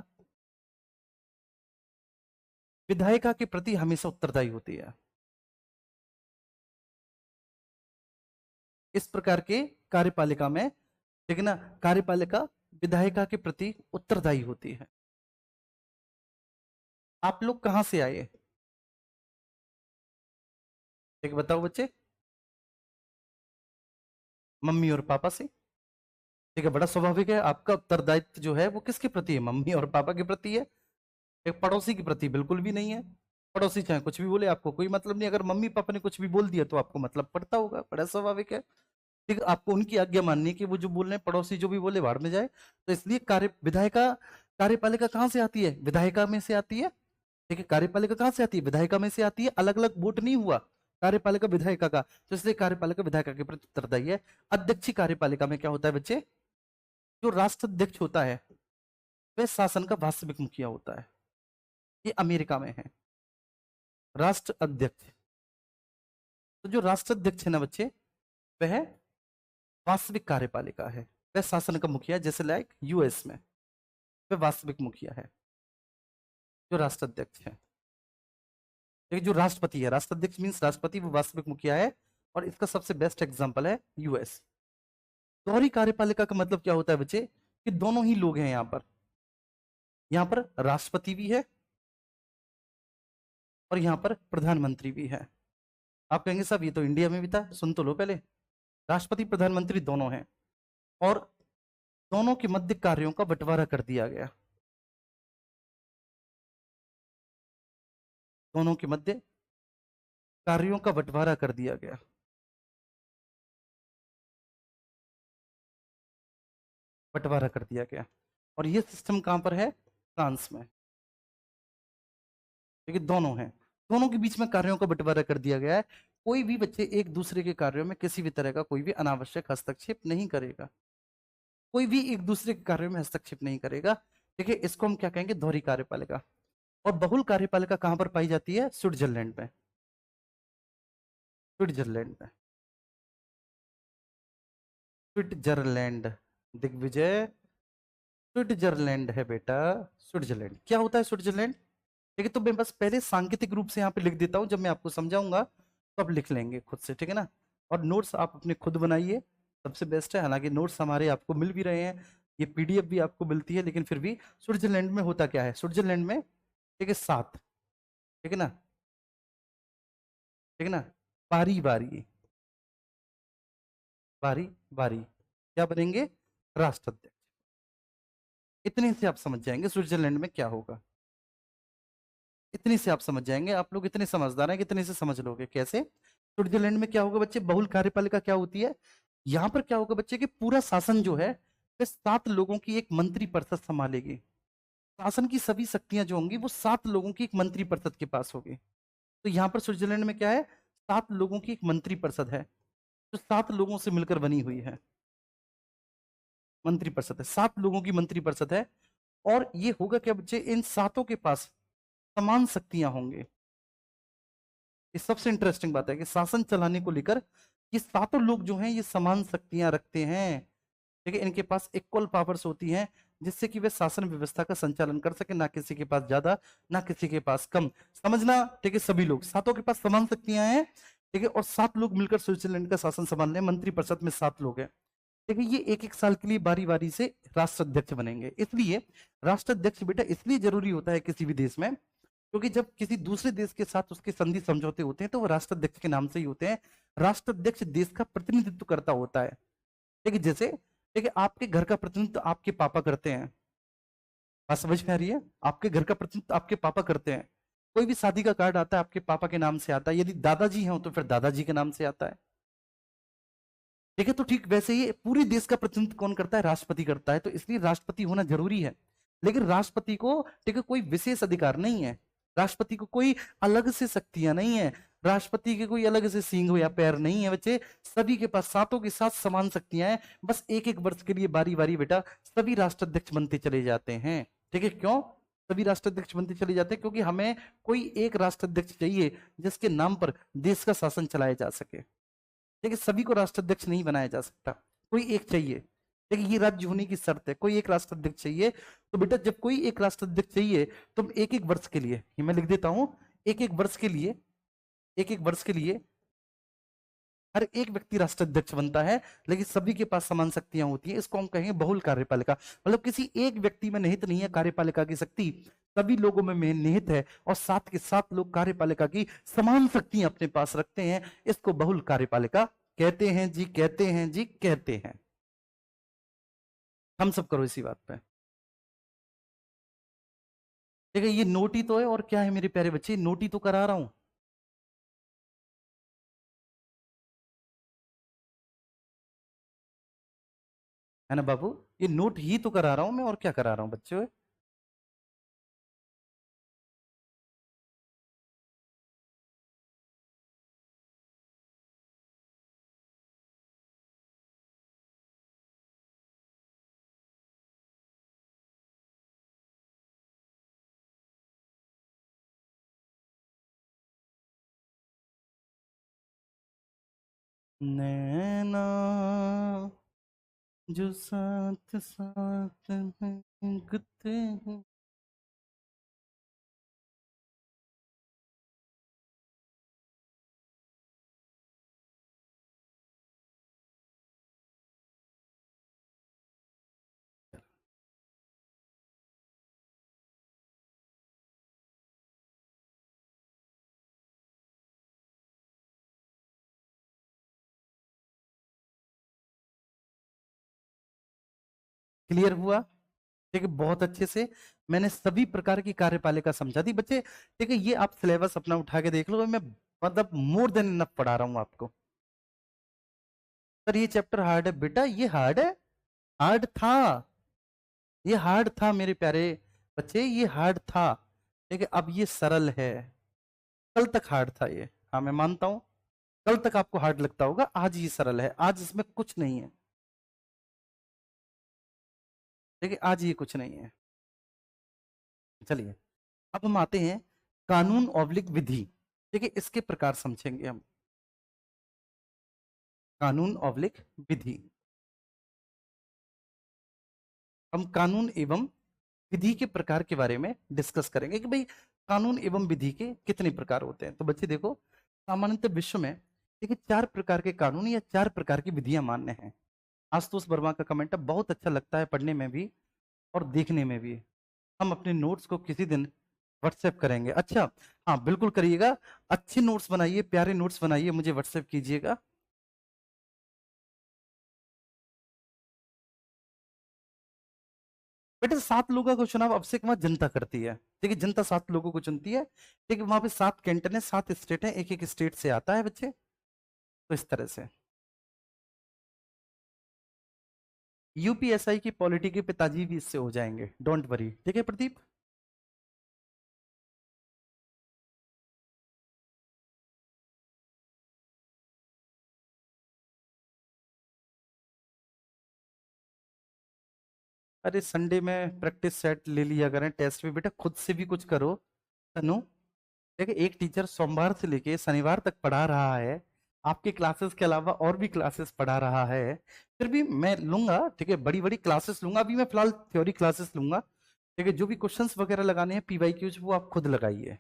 विधायिका के प्रति हमेशा उत्तरदायी होती है। इस प्रकार के कार्यपालिका में, ठीक है ना, कार्यपालिका विधायिका के प्रति उत्तरदायी होती है। आप लोग कहां से आए? एक बताओ बच्चे। मम्मी और पापा से। ठीक है, बड़ा स्वाभाविक है, आपका उत्तरदायित्व जो है वो किसके प्रति है? मम्मी और पापा के प्रति है। एक पड़ोसी के प्रति बिल्कुल भी नहीं है। पड़ोसी चाहे कुछ भी बोले, आपको कोई मतलब नहीं। अगर मम्मी पापा ने कुछ भी बोल दिया तो आपको मतलब पड़ता होगा, बड़ा स्वाभाविक है। ठीक है, आपको उनकी आज्ञा माननी है कि वो जो बोल रहे हैं, पड़ोसी जो भी बोले बाहर में जाए। तो इसलिए कार्यपालिका कहां से आती है? विधायिका में से आती है। ठीक है, कार्यपालिका कहाँ से आती है? विधायिका में से आती है, अलग अलग वोट नहीं हुआ कार्यपालिका विधायिका का, तो इसलिए कार्यपालिका विधायिका के प्रति उत्तरदायी है। अध्यक्षीय कार्यपालिका में क्या होता है बच्चे? जो राष्ट्राध्यक्ष होता है वह शासन का वास्तविक मुखिया होता है। ये अमेरिका में है राष्ट्र अध्यक्ष। तो जो राष्ट्राध्यक्ष है ना बच्चे, वह वास्तविक कार्यपालिका है, वह शासन का मुखिया, जैसे लाइक यूएस में वह वास्तविक मुखिया है जो राष्ट्राध्यक्ष है। लेकिन जो राष्ट्रपति है, राष्ट्राध्यक्ष मीन्स राष्ट्रपति, वो वास्तविक मुखिया है। और इसका सबसे बेस्ट एग्जांपल है यूएस। दोहरी कार्यपालिका का मतलब क्या होता है बच्चे? कि दोनों ही लोग हैं यहां पर राष्ट्रपति भी है और यहां पर प्रधानमंत्री भी है। आप कहेंगे साहब ये तो इंडिया में भी था, सुन तो लो पहले। राष्ट्रपति प्रधानमंत्री दोनों हैं और दोनों के मध्य कार्यों का बंटवारा कर दिया गया। दोनों के मध्य कार्यों का बंटवारा कर दिया गया। बंटवारा कर दिया गया। और ये सिस्टम कहां पर है? फ्रांस में। देखिए दोनों हैं, दोनों के बीच में कार्यों का बंटवारा कर दिया गया है। कोई भी बच्चे एक दूसरे के कार्यों में किसी भी तरह का कोई भी अनावश्यक हस्तक्षेप नहीं करेगा। कोई भी एक दूसरे के कार्यों में हस्तक्षेप नहीं करेगा। देखिए इसको हम क्या कहेंगे? दोहरी कार्यपालिका। और बहुल कार्यपालिका कहां पर पाई जाती है? स्विट्जरलैंड में। स्विट्जरलैंड में। स्विट्जरलैंड, दिग्विजय, स्विट्जरलैंड है बेटा। स्विट्जरलैंड क्या होता है? स्विट्जरलैंड। ठीक है, तो मैं बस पहले सांकेतिक रूप से यहाँ पे लिख देता हूँ, जब मैं आपको समझाऊंगा तो आप लिख लेंगे खुद से, ठीक है ना। और नोट्स आप अपने खुद बनाइए, सबसे बेस्ट है। हालांकि नोट्स हमारे आपको मिल भी रहे हैं, ये पीडीएफ भी आपको मिलती है, लेकिन फिर भी स्विट्जरलैंड में होता क्या है? स्विट्जरलैंड में ठीक है 7, ठीक है ना, ठीक है ना, बारी बारी, बारी बारी क्या बनेंगे? राष्ट्राध्यक्ष। इतने से आप समझ जाएंगे स्विट्जरलैंड में क्या होगा। इतने से आप समझ जाएंगे, आप लोग इतने समझदार हैं कि इतने से समझ लोगे कैसे। स्विट्जरलैंड में क्या होगा बच्चे? बहुल कार्यपालिका क्या होती है? यहां पर क्या होगा बच्चे कि पूरा शासन जो है वह 7 लोगों की एक मंत्री परिषद संभालेगी। शासन की सभी शक्तियां जो होंगी वो 7 लोगों की एक मंत्री परिषद के पास होगी। तो यहाँ पर स्विट्जरलैंड में क्या है? 7 लोगों की एक मंत्री परिषद है, जो 7 लोगों से मिलकर बनी हुई है। मंत्री परिषद है, 7 लोगों की मंत्री परिषद है। और ये होगा क्या बच्चे? इन सातों के पास समान शक्तियां होंगे। ये सबसे इंटरेस्टिंग बात है कि शासन चलाने को लेकर ये सातों लोग जो हैं ये समान शक्तियां रखते हैं। ठीक है, इनके पास इक्वल पावर्स होती हैं, जिससे कि वे शासन व्यवस्था का संचालन कर सके, ना किसी के पास ज्यादा ना किसी के पास कम। समझना, ठीक है, सभी लोग सातों के पास समान शक्तियां हैं। ठीक है, और 7 लोग मिलकर स्विट्जरलैंड का शासन संभाल रहे हैं। मंत्री परिषद में 7 लोग हैं। देखिए ये एक एक साल के लिए बारी बारी से राष्ट्राध्यक्ष बनेंगे। इसलिए राष्ट्राध्यक्ष बेटा इसलिए जरूरी होता है किसी भी देश में, क्योंकि जब किसी दूसरे देश के साथ उसके संधि समझौते होते हैं तो वो राष्ट्राध्यक्ष के नाम से ही होते हैं। राष्ट्राध्यक्ष देश का प्रतिनिधित्व करता होता है। ठीक है, जैसे देखिए आपके घर का प्रतिनिधित्व आपके पापा करते हैं। बात समझ में आ रही है? आपके घर का प्रतिनिधित्व आपके पापा करते हैं। कोई भी शादी का कार्ड आता है आपके पापा के नाम से आता है। यदि दादाजी हो तो फिर दादाजी के नाम से आता है। ठीक है, तो ठीक वैसे ही पूरे देश का प्रतिनिधित्व कौन करता है? राष्ट्रपति करता है। तो इसलिए राष्ट्रपति होना जरूरी है। लेकिन राष्ट्रपति को ठीक है कोई विशेष अधिकार नहीं है। राष्ट्रपति को कोई अलग से शक्तियां नहीं है। राष्ट्रपति के कोई अलग से सींग हो या पैर नहीं है बच्चे। सभी के पास सातों के साथ समान शक्तियां हैं। बस एक एक वर्ष के लिए बारी बारी बेटा सभी राष्ट्राध्यक्ष बनते चले जाते हैं। ठीक है, क्यों सभी राष्ट्राध्यक्ष बनते चले जाते हैं? क्योंकि हमें कोई एक राष्ट्राध्यक्ष चाहिए जिसके नाम पर देश का शासन चलाया जा सके। देखिए सभी को राष्ट्राध्यक्ष नहीं बनाया जा सकता, कोई एक चाहिए। देखिए ये राज्य होने की शर्त है, कोई एक राष्ट्राध्यक्ष चाहिए। तो बेटा जब कोई एक राष्ट्राध्यक्ष चाहिए तो एक एक वर्ष के लिए, ये मैं लिख देता हूं, एक एक वर्ष के लिए, एक एक वर्ष के लिए हर एक व्यक्ति राष्ट्राध्यक्ष बनता है। लेकिन सभी के पास समान शक्तियां होती हैं। इसको हम कहेंगे बहुल कार्यपालिका। मतलब किसी एक व्यक्ति में निहित नहीं है कार्यपालिका की शक्ति, सभी लोगों में निहित है। और 7 के 7 लोग कार्यपालिका की समान शक्तियां अपने पास रखते हैं। इसको बहुल कार्यपालिका कहते हैं जी, कहते हैं जी, कहते हैं। हम सब करो इसी बात पे। देखिए ये नोट ही तो है, और क्या है मेरे प्यारे बच्चे? नोट ही तो करा रहा हूं, है ना बाबू? ये नोट ही तो करा रहा हूं मैं, और क्या करा रहा हूं बच्चों? नैना जो साथ साथ भीगते हैं। क्लियर हुआ? ठीक है, बहुत अच्छे से मैंने सभी प्रकार की कार्यपालिका समझा दी बच्चे। ठीक है, ये आप सिलेबस अपना उठा के देख लो, मैं मतलब मोर देन इनफ पढ़ा रहा हूं आपको। सर ये चैप्टर हार्ड है बेटा, ये हार्ड है, हार्ड था, ये हार्ड था मेरे प्यारे बच्चे, ये हार्ड था। ठीक है, अब ये सरल है। कल तक हार्ड था ये, हाँ मैं मानता हूं, कल तक आपको हार्ड लगता होगा, आज ये सरल है, आज इसमें कुछ नहीं है। ठीक है, आज ये कुछ नहीं है। चलिए, अब हम आते हैं कानून ऑब्लिक विधि। ठीक है, इसके प्रकार समझेंगे हम, कानून ऑब्लिक विधि। हम कानून एवं विधि के प्रकार के बारे में डिस्कस करेंगे कि भाई कानून एवं विधि के कितने प्रकार होते हैं। तो बच्चे देखो, सामान्यतः विश्व में देखिए 4 प्रकार के कानून या 4 प्रकार की विधियां मान्य हैं। आशुतोष वर्मा का कमेंट है, बहुत अच्छा लगता है पढ़ने में भी और देखने में भी। हम अपने नोट्स को किसी दिन व्हाट्सएप करेंगे। अच्छा, हाँ बिल्कुल करिएगा, अच्छे नोट्स बनाइए, प्यारे नोट्स बनाइए, मुझे व्हाट्सएप कीजिएगा। बेटे 7 लोगों का चुनाव अब से वहां जनता करती है। ठीक है, जनता 7 लोगों को चुनती है। ठीक है, वहां पे 7 कैंटन है, 7 स्टेट है, एक एक स्टेट से आता है बच्चे। तो इस तरह से यूपीएसआई की पॉलिटी के पिताजी भी इससे हो जाएंगे, डोंट वरी। ठीक है प्रदीप? अरे संडे में प्रैक्टिस सेट ले लिया करें, टेस्ट में बेटा खुद से भी कुछ करो। तनु, देखिए एक टीचर सोमवार से लेके शनिवार तक पढ़ा रहा है, आपकी क्लासेस के अलावा और भी क्लासेस पढ़ा रहा है, फिर भी मैं लूंगा। ठीक है, बड़ी बड़ी क्लासेस लूंगा, अभी मैं फिलहाल थ्योरी क्लासेस लूंगा। ठीक है, जो भी क्वेश्चंस वगैरह लगाने हैं पीवाईक्यूज वो आप खुद लगाइए।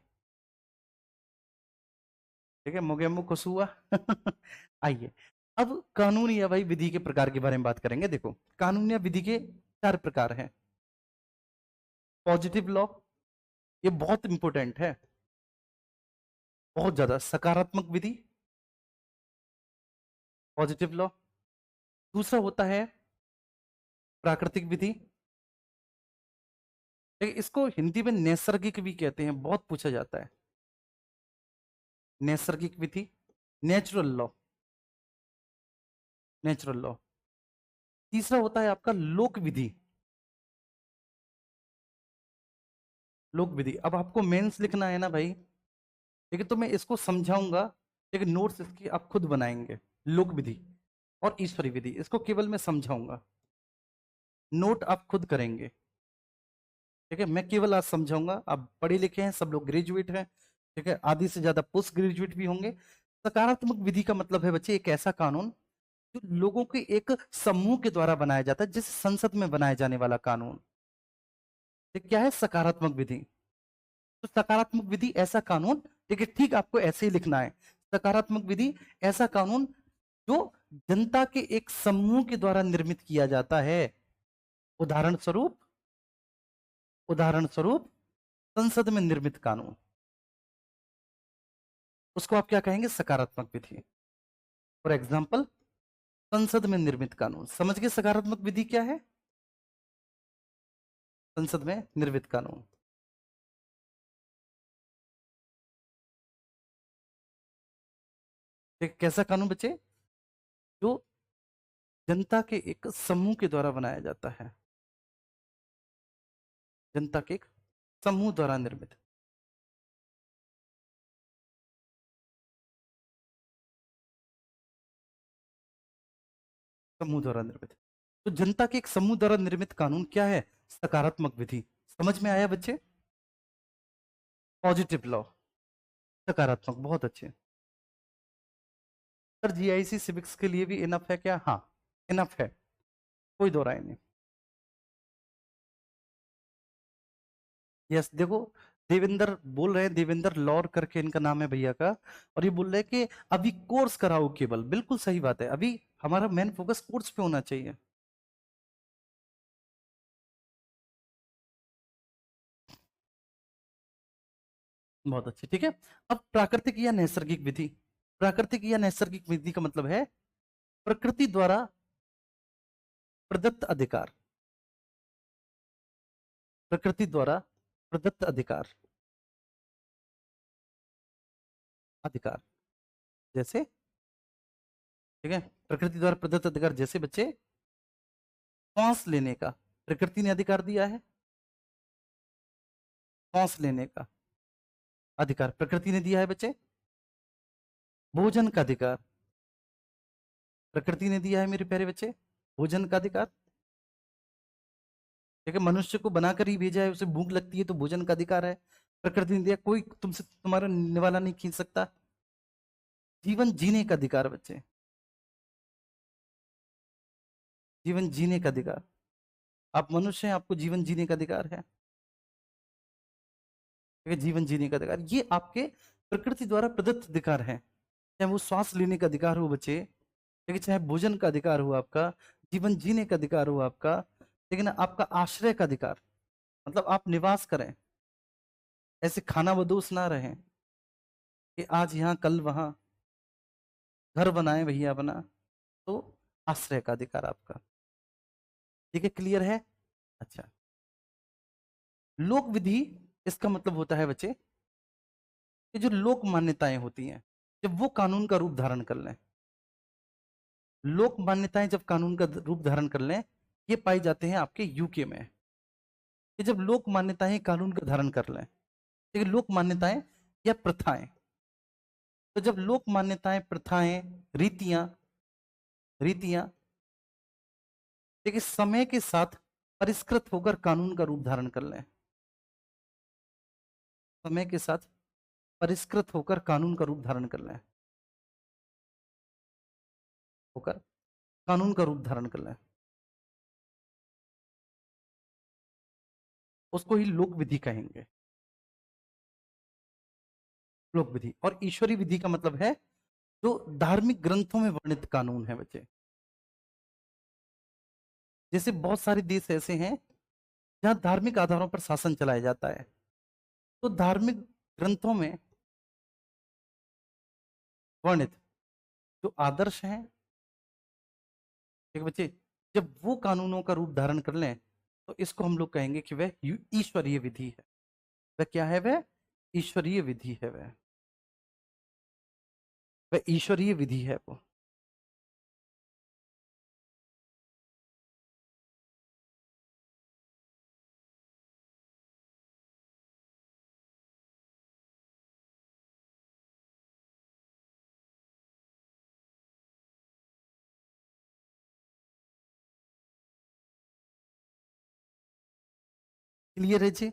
ठीक है, मोगे अम्मू खुश हुआ। आइए, अब कानून या भाई विधि के प्रकार के बारे में बात करेंगे। देखो, कानून या विधि के 4 प्रकार हैं। पॉजिटिव लॉ, ये बहुत इंपॉर्टेंट है, बहुत ज्यादा। सकारात्मक विधि, पॉजिटिव लॉ। दूसरा होता है प्राकृतिक विधि। इसको हिंदी में नैसर्गिक भी कहते हैं, बहुत पूछा जाता है। नैसर्गिक विधि, नेचुरल लॉ, नेचुरल लॉ। तीसरा होता है आपका लोक विधि। लोक विधि, अब आपको मेंस लिखना है ना भाई, ठीक है, तो मैं इसको समझाऊंगा। ठीक है, नोट्स इसकी आप खुद बनाएंगे। लोक विधि और ईश्वरी विधि, इसको केवल मैं समझाऊंगा, नोट आप खुद करेंगे। ठीक है, मैं केवल आज समझाऊंगा। आप पढ़े लिखे हैं, सब लोग ग्रेजुएट हैं। ठीक है, आधी से ज्यादा पोस्ट ग्रेजुएट भी होंगे। सकारात्मक विधि का मतलब है बच्चे एक ऐसा कानून जो लोगों के एक समूह के द्वारा बनाया जाता है, जैसे संसद में बनाया जाने वाला कानून। ये क्या है? सकारात्मक विधि। तो सकारात्मक विधि ऐसा कानून, ठीक है, ठीक आपको ऐसे ही लिखना है। सकारात्मक विधि ऐसा कानून जो जनता के एक समूह के द्वारा निर्मित किया जाता है। उदाहरण स्वरूप, उदाहरण स्वरूप संसद में निर्मित कानून, उसको आप क्या कहेंगे? सकारात्मक विधि। फॉर एग्जाम्पल, संसद में निर्मित कानून। समझ गए सकारात्मक विधि क्या है? संसद में निर्मित कानून। एक कैसा कानून बचे? जो जनता के एक समूह के द्वारा बनाया जाता है, जनता के एक समूह द्वारा निर्मित, समूह द्वारा निर्मित। तो जनता के एक समूह द्वारा निर्मित कानून क्या है? सकारात्मक विधि। समझ में आया बच्चे? पॉजिटिव लॉ, सकारात्मक, बहुत अच्छे। सर जीआईसी सिविक्स के लिए भी इनफ है क्या? हाँ, इनफ है, कोई दो राय नहीं। यस, देखो, देवेंद्र बोल रहे हैं, देवेंद्र लॉर करके इनका नाम है भैया का, और ये बोल रहे हैं कि अभी कोर्स कराओ केवल। बिल्कुल सही बात है, अभी हमारा मेन फोकस कोर्स पे होना चाहिए। बहुत अच्छे, ठीक है। अब प्राकृतिक या नैसर्गिक विधि। प्राकृतिक या नैसर्गिक विधि का मतलब है प्रकृति द्वारा प्रदत्त अधिकार। प्रकृति द्वारा प्रदत्त अधिकार। अधिकार जैसे, ठीक है, प्रकृति द्वारा प्रदत्त अधिकार जैसे बच्चे श्वास लेने का, प्रकृति ने अधिकार दिया है। श्वास लेने का अधिकार प्रकृति ने दिया है बच्चे। भोजन का अधिकार प्रकृति ने दिया है मेरे प्यारे बच्चे। भोजन का अधिकार, ठीक है, मनुष्य को बनाकर ही भेजा है, उसे भूख लगती है तो भोजन का अधिकार है, प्रकृति ने दिया, कोई तुमसे तुम्हारा निवाला नहीं खींच सकता। जीवन जीने का अधिकार बच्चे, जीवन जीने का अधिकार। आप मनुष्य हैं, आपको जीवन जीने का अधिकार है, ठीक है, जीवन जीने का अधिकार, ये आपके प्रकृति द्वारा प्रदत्त अधिकार है। चाहे वो श्वास लेने का अधिकार हो बच्चे, ठीक है, चाहे भोजन का अधिकार हो आपका, जीवन जीने का अधिकार हो आपका, लेकिन आपका आश्रय का अधिकार, मतलब आप निवास करें, ऐसे खाना बदोश ना रहें कि आज यहाँ कल वहां, घर बनाए भैया अपना, तो आश्रय का अधिकार आपका, ठीक है, क्लियर है। अच्छा, लोक विधि, इसका मतलब होता है बच्चे कि जो लोक मान्यताएं होती हैं जब वो कानून का रूप धारण कर लें। लोक मान्यताएं जब कानून का रूप धारण कर लें, ये पाई जाते हैं आपके यूके में, कि जब लोक मान्यताएं कानून का धारण कर लें, ठीक है, लोक मान्यताएं या प्रथाएं, तो जब लोक मान्यताएं, प्रथाएं, रीतियां, रीतियां, ठीक है, समय के साथ परिष्कृत होकर कानून का रूप धारण कर लें, समय के साथ परिष्कृत होकर कानून का रूप धारण कर लें, होकर कानून का रूप धारण कर लें, उसको ही लोक विधि कहेंगे। लोक विधि और ईश्वरीय विधि का मतलब है जो धार्मिक ग्रंथों में वर्णित कानून है बच्चे। जैसे बहुत सारे देश ऐसे हैं जहां धार्मिक आधारों पर शासन चलाया जाता है, तो धार्मिक ग्रंथों में वर्णित जो आदर्श हैं, ठीक है बच्चे, जब वो कानूनों का रूप धारण कर लें तो इसको हम लोग कहेंगे कि वह ईश्वरीय विधि है। वह क्या है? वह ईश्वरीय विधि है, वह ईश्वरीय विधि है वो। क्लियर है जी?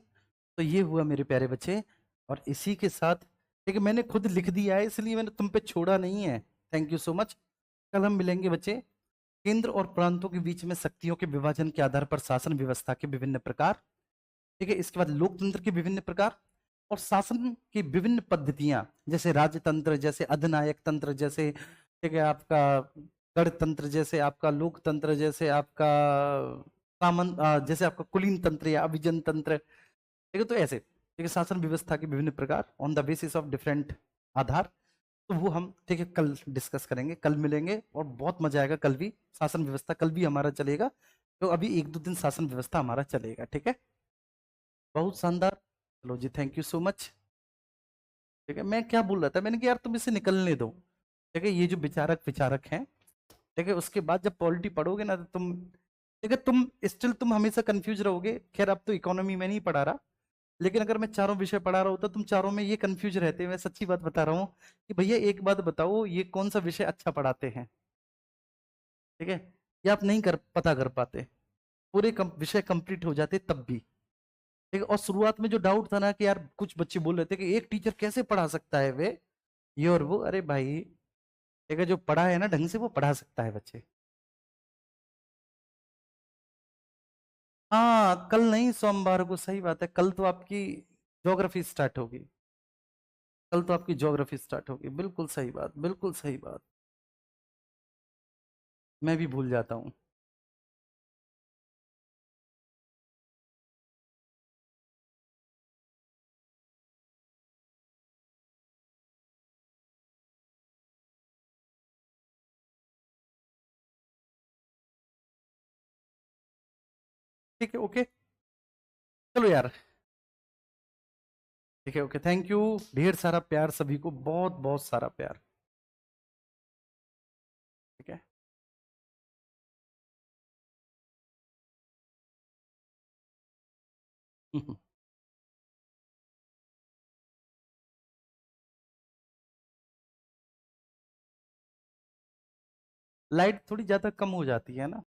तो ये हुआ मेरे प्यारे बच्चे, और इसी के साथ, ठीक है, मैंने खुद लिख दिया है इसलिए मैंने तुम पे छोड़ा नहीं है। Thank you so much. कल हम मिलेंगे बच्चे, केंद्र और प्रांतों के बीच में शक्तियों के विभाजन के आधार पर शासन व्यवस्था के विभिन्न प्रकार, ठीक है, इसके बाद लोकतंत्र के विभिन्न प्रकार और शासन की विभिन्न पद्धतियां, जैसे राजतंत्र, जैसे अधिनायक तंत्र, जैसे, ठीक है, आपका गणतंत्र, जैसे आपका लोकतंत्र, जैसे आपका जैसे आपका कुलीन तंत्र या अभिजन तंत्र, ठीक है, तो ऐसे, ठीक है, शासन व्यवस्था के विभिन्न प्रकार on the basis of different आधार। तो वो हम, ठीक है, कल डिस्कस करेंगे, कल मिलेंगे, और बहुत मजा आएगा। कल भी शासन व्यवस्था कल भी हमारा चलेगा, तो अभी एक दो दिन शासन व्यवस्था हमारा चलेगा, ठीक है। बहुत शानदार। चलो जी, थैंक यू सो मच। ठीक है, मैं क्या बोल रहा था, मैंने कहा यार तुम इसे निकलने दो, ठीक है, ये जो विचारक विचारक हैं, ठीक है, उसके बाद जब पॉलिटी पढ़ोगे ना तो तुम, ठीक है, तुम स्टिल तुम हमेशा कंफ्यूज रहोगे। खैर अब तो इकोनॉमी में नहीं पढ़ा रहा, लेकिन अगर मैं चारों विषय पढ़ा रहा होता तुम चारों में ये कंफ्यूज रहते। मैं सच्ची बात बता रहा हूँ कि भैया एक बात बताओ, ये कौन सा विषय अच्छा पढ़ाते हैं, ठीक है, ये आप नहीं कर पता कर पाते, पूरे विषय कंप्लीट हो जाते तब भी, ठीक है। और शुरुआत में जो डाउट था ना कि यार कुछ बच्चे बोल रहे थे कि एक टीचर कैसे पढ़ा सकता है वे, ये और वो, अरे भाई, देखिए जो पढ़ा है ना ढंग से वो पढ़ा सकता है बच्चे। हाँ, कल नहीं सोमवार को, सही बात है। कल तो आपकी ज्योग्राफी स्टार्ट होगी। कल तो आपकी ज्योग्राफी स्टार्ट होगी, बिल्कुल सही बात, बिल्कुल सही बात। मैं भी भूल जाता हूँ। ठीक है, ओके। चलो यार। ठीक है, ओके, थैंक यू। ढेर सारा प्यार सभी को, बहुत बहुत सारा प्यार। ठीक है। लाइट थोड़ी ज्यादा कम हो जाती है ना।